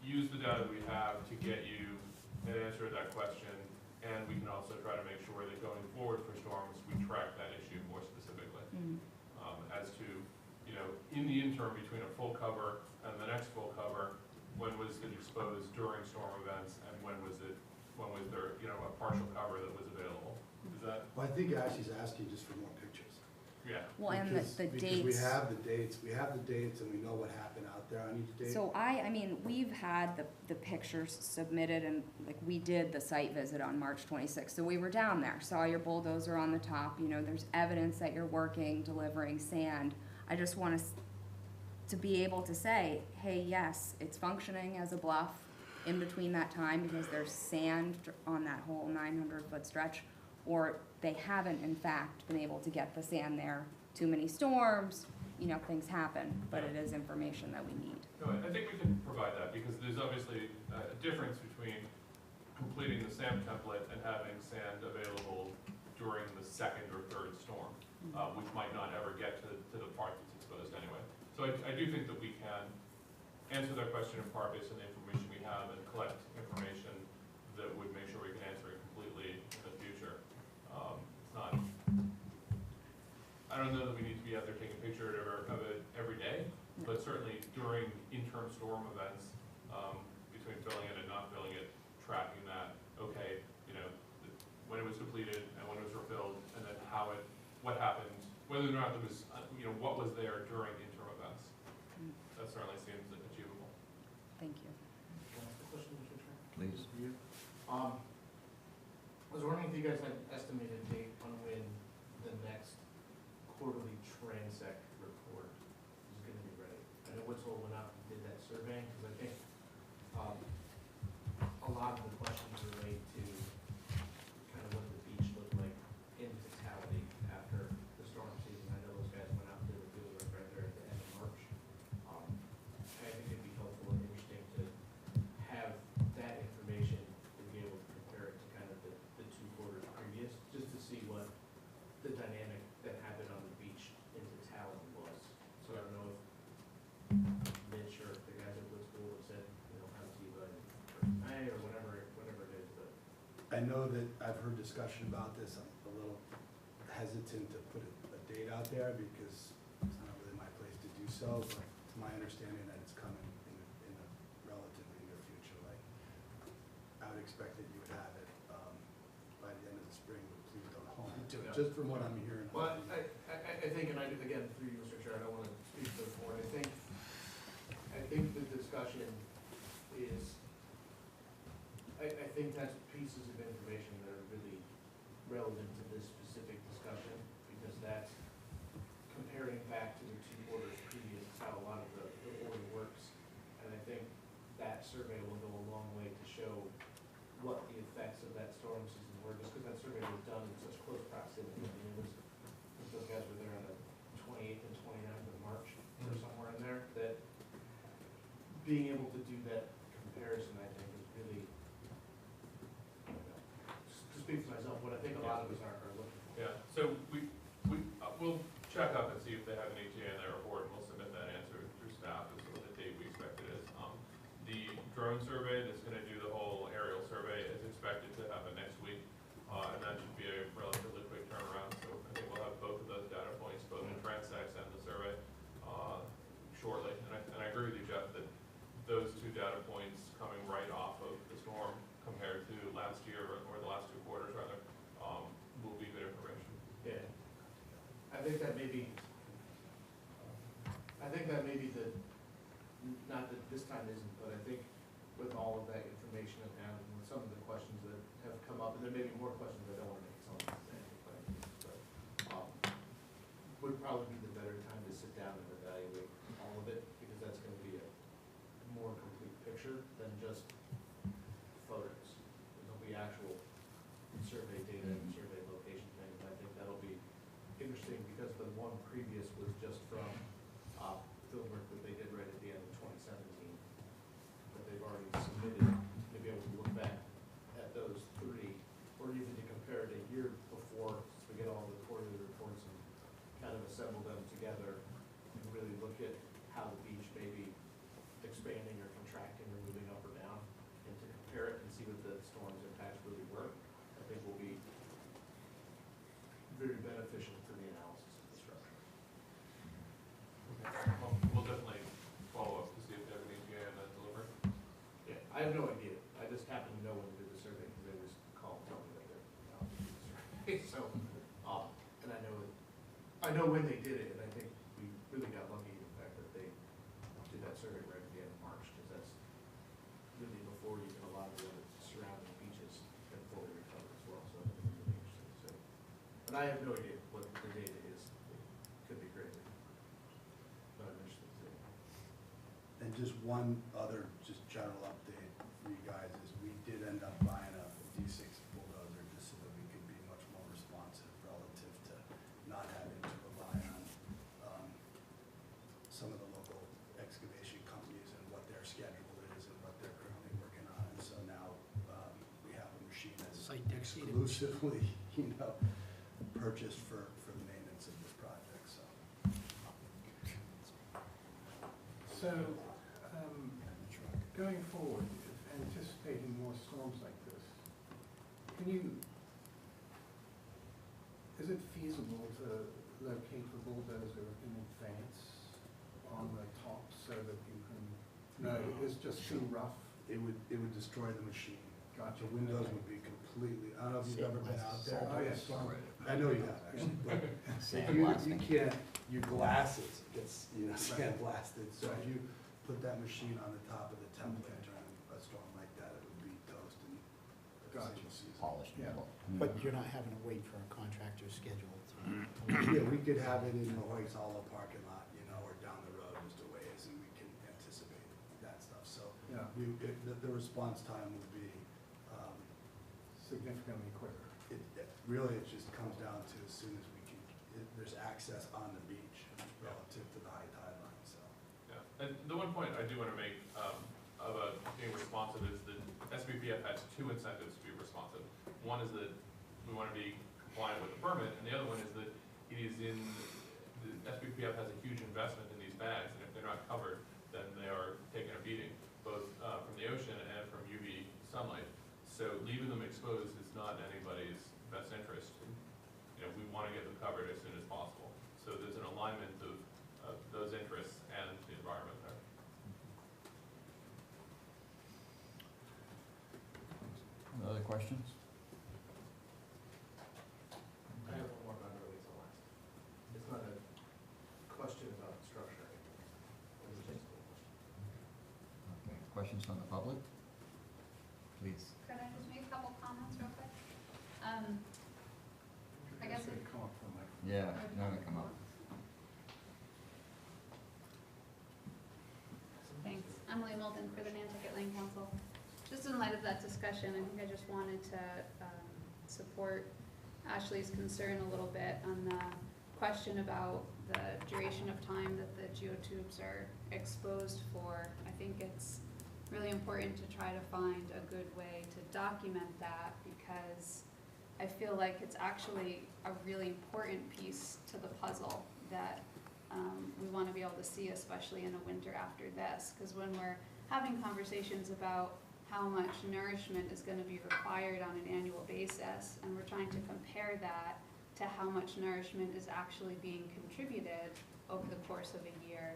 use the data that we have to get you an answer to that question, and we can also try to make sure that going forward for storms, we track that issue more specifically. Mm. As to, you know, in the interim between a full cover and the next full cover, when was it exposed during storm events, and when was there, you know, a partial cover that was available? Is that, Well, I think Ashley's asking just for more pictures. yeah, Well, and Because- the Because dates. we have the dates, and we know what happened out there on each date. So I mean, we've had the pictures submitted, and like, we did the site visit on March 26th, so we were down there, saw your bulldozer on the top, you know, there's evidence that you're working, delivering sand. I just want us to be able to say, hey, yes, it's functioning as a bluff in between that time, because there's sand on that whole 900-foot stretch, or they haven't in fact been able to get the sand there, too many storms, you know, things happen, but it is information that we need. no, I think we can provide that, because there's obviously a difference between completing the SAM template and having sand available during the second or third storm, which might not ever get to the part that's exposed anyway. So I do think that we can answer that question in part based on the information we have, and collect information that would make sure we can answer it completely in the future. It's not, I don't know that we need to be out there taking a picture of it every day, but certainly during interim storm events, between filling it and not filling it, tracking that, okay, you know, when it was depleted and when it was refilled, and then what happened, whether or not there was, you know, what was there during interim events. That certainly seems achievable. Thank you. Can I ask a question, Mr. Chair? Please. For you? I was wondering if you guys had an estimated date on when the next quarterly transect report is gonna be ready. I know Woodsville went out and did that survey, because I think, a lot of the questions relate to kind of what the beach looked like in totality after the storm season. I know those guys went out and did a field work right there at the end of March. I think it'd be helpful and interesting to have that information to be able to compare it to kind of the 2 quarters previous, just to see what the dynamic that happened on the beach in totality was. So I don't know if Mitch or the guys at Woodsville have said, you know, how to you by May or whatever it is, but. I know that I've heard discussion about this. I'm a little hesitant to put a date out there, because it's not really my place to do so, but it's my understanding that it's coming in a relatively near future. Like, I would expect that you would have it by the end of the spring, but please don't hold me to it, Yeah. just from what I'm hearing. Well, I think, and I, again, through you, Mr. Chair, I don't want to discussion is, I think that's pieces of information that are really relevant to this specific discussion, because that's comparing back to the 2 quarters previous, how a lot of the order works. And I think that survey will go a long way to show what the effects of that storm season were, just because that survey was done in such close proximity. I mean, it was, those guys were there on the 28th and 29th of March, or somewhere in there, that being able to do that comparison, I think, is really, to speak for myself, what I think a lot of us are looking for. Yeah, so we'll check up and see if they have an ETA in their report, and we'll submit that answer through staff as to what the date we expect it is. The drone survey that's gonna do the whole aerial survey is expected to happen next week, and that should be a relatively quick turnaround, so I think we'll have both of those data points, both the transects and the survey, shortly. And I agree with you, Jeff, that those 2 data points coming right off of the storm compared to last year, or the last 2 quarters rather, will be good information. Yeah. I think that may be the, not that this time isn't, but I think with all of that information at hand, and with some of the questions that have come up, and there may be more questions, I don't want to make some of them say, but would probably be the better time to sit down and evaluate all of it, because that's going to be a more complete picture than just photos. There'll be actual survey data and survey location things, and I think that'll be interesting, because the one previous was just from field work that they did right at the end of 2017, that they've already submitted, to be able to look back at those 3, or even to compare it a year before, so we get all the quarterly reports and kind of assemble them together and really look at how the beach may be expanding or contracting or moving up or down, and to compare it and see what the storm's impacts really were, I think will be very beneficial to the analysis of the structure. Well, we'll definitely follow up to see if they have an ETA on that delivery. Yeah, I have no idea. I just happen to know when they did the survey, because they always call and tell me that they're out to do the survey. So, and I know when they did it, and I think we really got lucky in the fact that they did that survey right at the end of March, because that's really before even a lot of the other surrounding beaches had fully recovered as well, so I think it's really interesting to see. And I have no idea what the data is. It could be crazy, but I'm interested to see. And just one other, just general update for you guys is we did end up buying a D6 bulldozer just so that we could be much more responsive relative to not having to rely on some of the local excavation companies and what their schedule is and what they're currently working on. And so now we have a machine that's exclusively, purchased for the maintenance of this project, so. So, going forward, anticipating more storms like this, is it feasible to locate the bulldozer in advance on the top so that you can, no, it's just too rough? It would destroy the machine. Gotcha. The windows would be completely, I don't know if you've ever been out there. Oh, yes. I know you have, actually, but you can't, your glasses gets, sandblasted. So if you put that machine on the top of the template during a storm like that, it would be toast and Gotcha. season. Polished. Yeah. But you're not having to wait for a contractor's schedule to. Yeah, we could have it in the Hoyts Hollow parking lot, or down the road just a ways, and we can anticipate that stuff. So Yeah. the response time would be, Significantly quicker. really, it just comes down to as soon as we can, there's access on the beach relative to the high tide line, so. Yeah, and the one point I do want to make about being responsive is that SBPF has 2 incentives to be responsive. One is that we want to be compliant with the permit, and the other one is that it is the SBPF has a huge investment in these bags, and if they're not covered, then they are taking a beating, both from the ocean and from UV sunlight. So leaving them exposed is not in anybody's best interest. We want to get them covered as soon as possible. So there's an alignment of those interests and the environment there. Other questions? I have one more, but I'm really the last. It's not a question about structure. It was just a question. questions from the public? Please. Could I just make a couple comments real quick? I guess it- Come up from like. Yeah, no, come up. Thanks. Emily Moulton for the Nantucket Land Council. Just in light of that discussion, I think I just wanted to support Ashley's concern a little bit on the question about the duration of time that the geotubes are exposed for. I think it's really important to try to find a good way to document that, because I feel like it's actually a really important piece to the puzzle that we want to be able to see, especially in a winter after this, because when we're having conversations about how much nourishment is going to be required on an annual basis, and we're trying to compare that to how much nourishment is actually being contributed over the course of a year,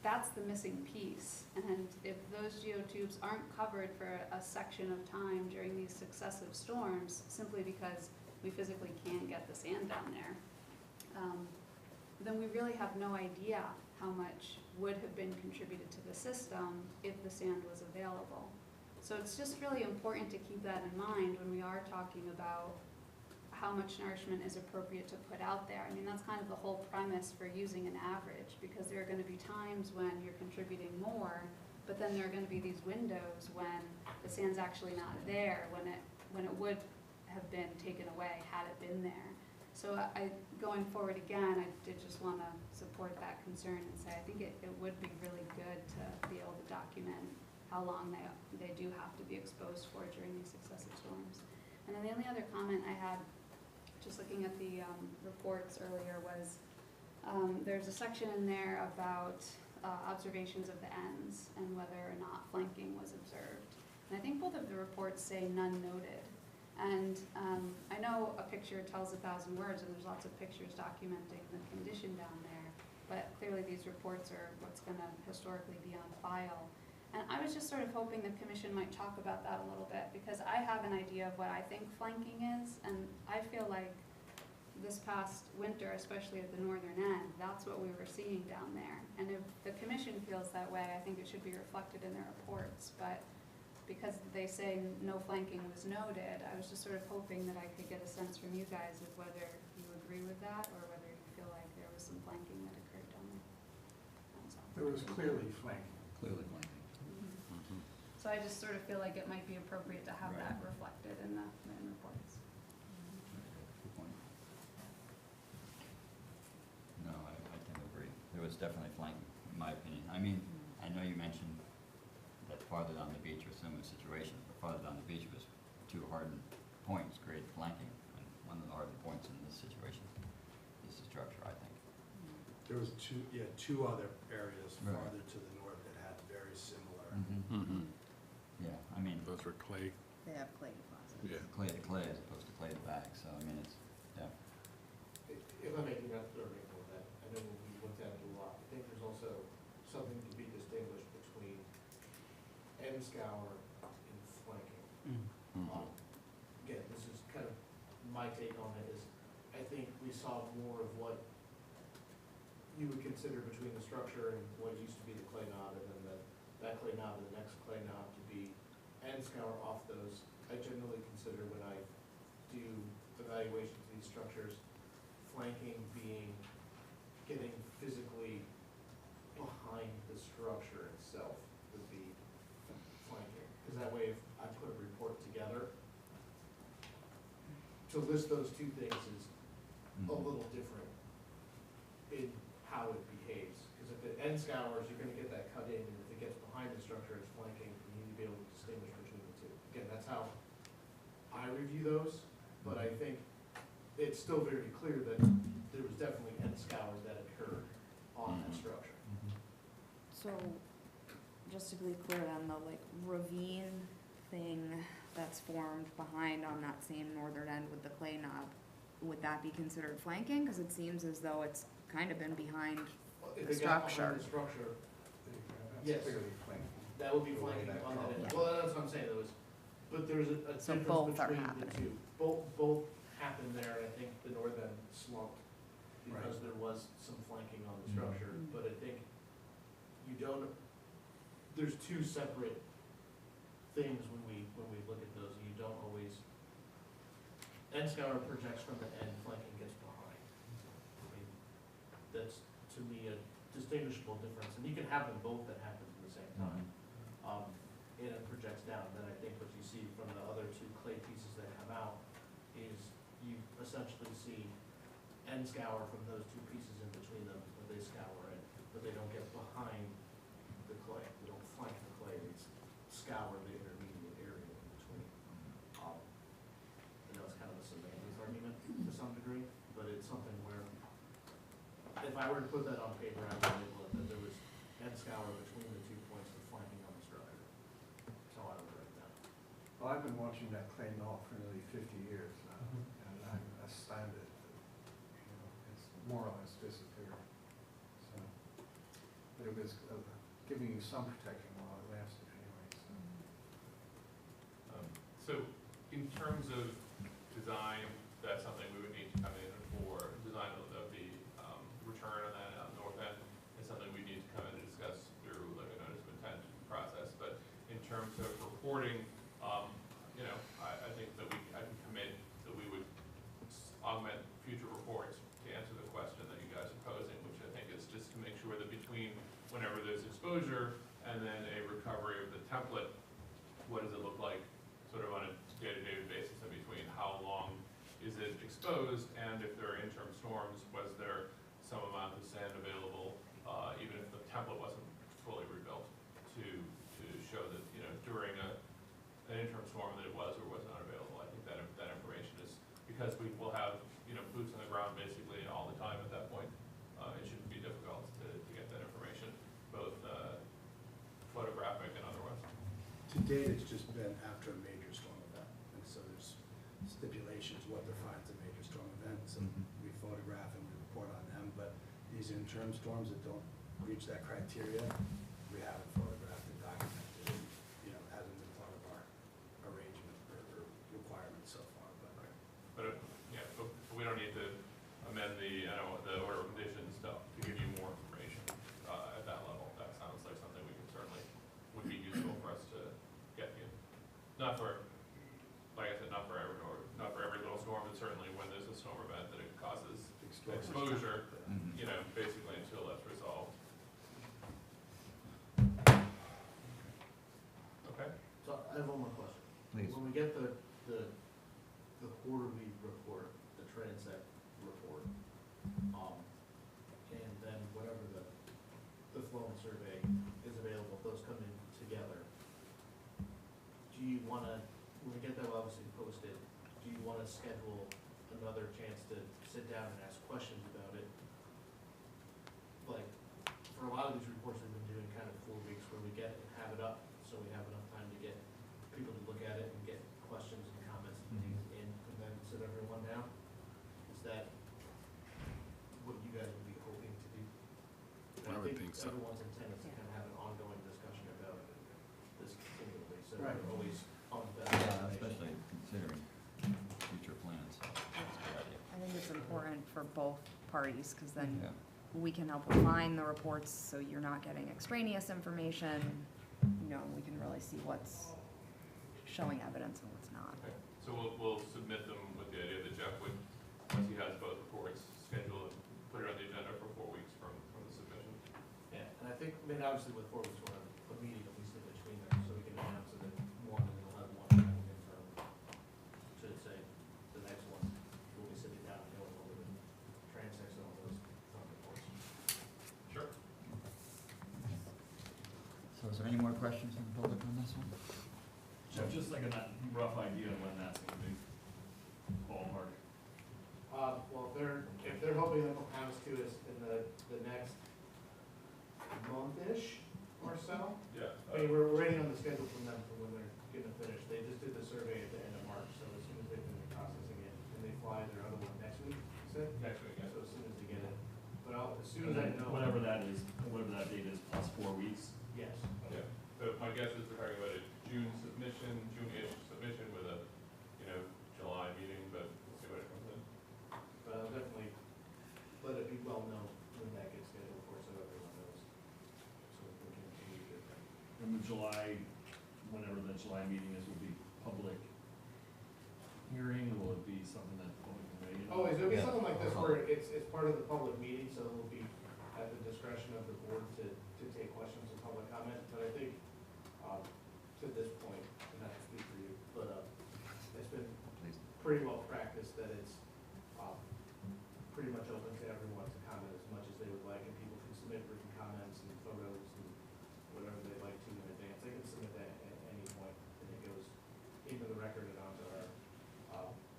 that's the missing piece. And if those geotubes aren't covered for a section of time during these successive storms, simply because we physically can't get the sand down there, then we really have no idea how much would have been contributed to the system if the sand was available. So it's just really important to keep that in mind when we are talking about how much nourishment is appropriate to put out there. I mean, that's kind of the whole premise for using an average, because there are going to be times when you're contributing more, but then there are going to be these windows when the sand's actually not there, when it would have been taken away had it been there. So going forward again, I did just want to support that concern and say I think it would be really good to be able to document how long they do have to be exposed for during these successive storms. And then the only other comment I had, just looking at the reports earlier, was there's a section in there about observations of the ends and whether or not flanking was observed. And I think both of the reports say none noted. And I know a picture tells 1,000 words, and there's lots of pictures documenting the condition down there, but clearly these reports are what's going to historically be on file. And I was just sort of hoping the commission might talk about that a little bit, because I have an idea of what I think flanking is, and I feel like this past winter, especially at the northern end, that's what we were seeing down there. And if the commission feels that way, I think it should be reflected in their reports. But because they say no flanking was noted, I was just sort of hoping that I could get a sense from you guys of whether you agree with that, or whether you feel like there was some flanking that occurred down there. That's all. There was clearly flanking. Clearly flanking. So I just sort of feel like it might be appropriate to have Right. that reflected in the reports. Good point. No, I tend to agree. There was definitely flanking, in my opinion. I mean, I know you mentioned that farther down the beach was similar situations, but farther down the beach was two hardened points created flanking. And one of the hardened points in this situation is the structure, I think. There was two other areas Right. farther to the north that had very similar. Yeah, I mean, Those were clay. They have clay deposits. Yeah. clay to clay as opposed to clay to bag, so I mean, it's, yeah. If I'm making that, or making all that, I know we went down to a lot. I think there's also something to be distinguished between end scour and flanking. Again, this is kind of my take on it, is I think we saw more of what you would consider between the structure and what used to be the clay knob, and then that clay knob and the next clay knob to be end scour off those. I generally consider, when I do evaluations of these structures, flanking being getting physically behind the structure itself would be flanking. Because that way, if I put a report together, to list those two things is a little different in how it behaves. Because if it end scours, you're gonna get that cut in, and if it gets behind the structure, it's flanking. You need to be able to distinguish between the two. Again, that's how I review those, but I think it's still very clear that there was definitely end scour that occurred on that structure. So, just to be clear then, the like ravine thing that's formed behind on that same northern end with the clay knob, would that be considered flanking? Because it seems as though it's kind of been behind If the it got behind structure. the structure, That's Yes. clearly flanking. that would be The way flanking that on that end. Yeah. Well, that's what I'm saying, though, is, but there's a So difference both are between the happening. two. Both happened there, and I think the north end slumped because there was some flanking on the structure, Mhm. but I think you don't, there's two separate things when we look at those, and you don't always, end scour projects from the end, flanking gets behind. I mean, that's, to me, a distinguishable difference, and you can have them both that happen at the same time. And it projects down, then I think what you see from the other two clay pieces that come out is you essentially see end scour from those two pieces in between them, where they scour it, but they don't get behind the clay, they don't flank the clay, they scour the intermediate area in between. I know it's kind of a semantics argument to some degree, but it's something where, if I were to put that on paper, I would label it that there was end scour between the 2 points of flanking on the structure. That's how I would write that. Well, I've been watching that clay melt for nearly 50 years now, and I'm astounded that, you know, it's more or less disappeared. So, but it was giving you some protection while it lasted anyway, so. So in terms of design, that's something we would need to come in for. Design of the return on that north end is something we need to come in and discuss through like a notice of intent process. But in terms of reporting, you know, I think that I can commit that we would augment future reports to answer the question that you guys are posing, which I think is just to make sure that between whenever there's exposure and then a recovery of the template, what does it look like sort of on a day-to-day basis in between? How long is it exposed? And if there are interim storms, was there some amount of sand available, even if the template wasn't fully rebuilt, to show that, you know, during an interim storm that it was or was not available? I think that information is, because we will have, you know, boots on the ground basically all the time at that point, it shouldn't be difficult to get that information, both photographic and otherwise. To date, it's just been after a major storm event, and so there's stipulations what defines a major storm event, so we photograph and we report on them, but these interim storms that don't reach that criteria, we haven't photographed and documented, and, you know, hasn't been part of our arrangement or requirement so far, but. But we don't need to amend the order of conditions to give you more information at that level. That sounds like something we can certainly, would be useful for us to get you. Not for, like I said, not for every little storm, but certainly when there's a storm event that it causes exposure, you know, basically until that's resolved. Okay. So I have one more question. Please. When we get the quarterly report, the transect report, and then whatever the flow and survey is available, those come in together. Do you wanna, when we get that obviously posted, do you wanna schedule another chance to sit down and ask questions about it? Like, for a lot of these reports, we've been doing kind of 4 weeks where we get and have it up, so we have enough time to get people to look at it and get questions and comments and things in, and then sit everyone down. Is that what you guys would be hoping to do? And I would think so. Everyone's intent is to kind of have an ongoing discussion about this continually, so Right. we're always on the best Yeah, information. especially considering future plans. That's a good idea. I think it's important for both parties, because then Yeah. we can help refine the reports, so you're not getting extraneous information. You know, we can really see what's showing evidence and what's not. Okay. So we'll submit them with the idea that Jeff would, once he has both reports, schedule it, put it on the agenda for 4 weeks from the submission. Yeah, and I think, I mean, obviously with Ford, we'll have a meeting at least in between there, so we can announce it at one, and we'll have one kind of interim. To say, the next one, we'll be sitting down and going over the transects and all those reports. Sure. So is there any more questions from the public on this one? So just like a rough idea of when that's gonna be, ballpark. Well, if they're hoping that will have us to us in the next month-ish or so. Yeah. I mean, we're waiting on the schedule from them for when they're gonna finish. They just did the survey at the end of March, so as soon as they finish processing it, and they fly their other one next week, you said? Next week, yeah. So as soon as they get it, but as soon as I know. Whatever that is, whatever that date is, plus 4 weeks. Yes. Yeah. So my guess is we're talking about a June submission, June-ish submission with a, you know, July meeting, but we'll see what it comes in. But I'll definitely let it be well known when that gets scheduled for, so everyone knows. So we can continue to get that. And July meeting is, will be public hearing, will it be something that the public can weigh in on? Always, it'll be Yeah. something like this where it's part of the public meeting, so it will be at the discretion of the board to take questions and public comment, but I think, to this point, and not to speak for you, but, it's been Please. pretty well practiced that it's, pretty much open to everyone to comment as much as they would like, and people can submit written comments and photos and whatever they'd like to in advance. They can submit that at any point, and it goes into the record and onto our,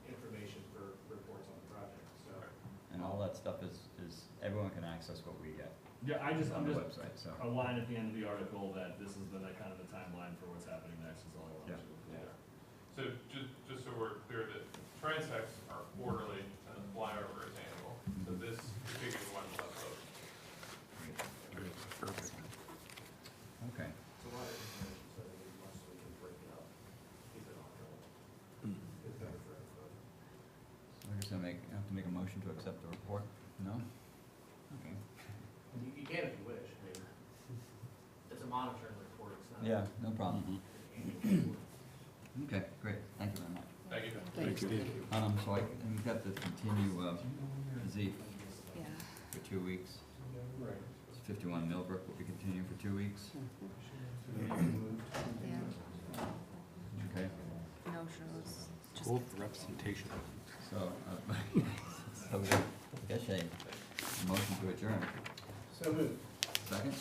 information for reports on the project, so. And all that stuff is, everyone can access what we get Yeah, I'm on the just, website, so. a line at the end of the article that this is the, kind of the timeline for what's happening next is all I wanted Yeah. to include there. So just so we're clear, that transects are quarterly and the flyover is annual. So this particular one will have both. Perfect. Okay. It's a lot of information, so I think once we can break it up, keep it ongoing. It's better for everybody. So I guess I have to make a motion to accept the report? No? Okay. You can if you wish, I mean, it's a monitoring report, it's not. Yeah, no problem. an annual report. Okay, great, thank you very much. Thank you. Thanks. So we've got to continue, Z Yeah. for 2 weeks. Right. It's 51 Millbrook will be continued for 2 weeks. Yeah. Okay, No shows. Just Both representation. so, so we got, I guess a motion to adjourn. So moved. Second?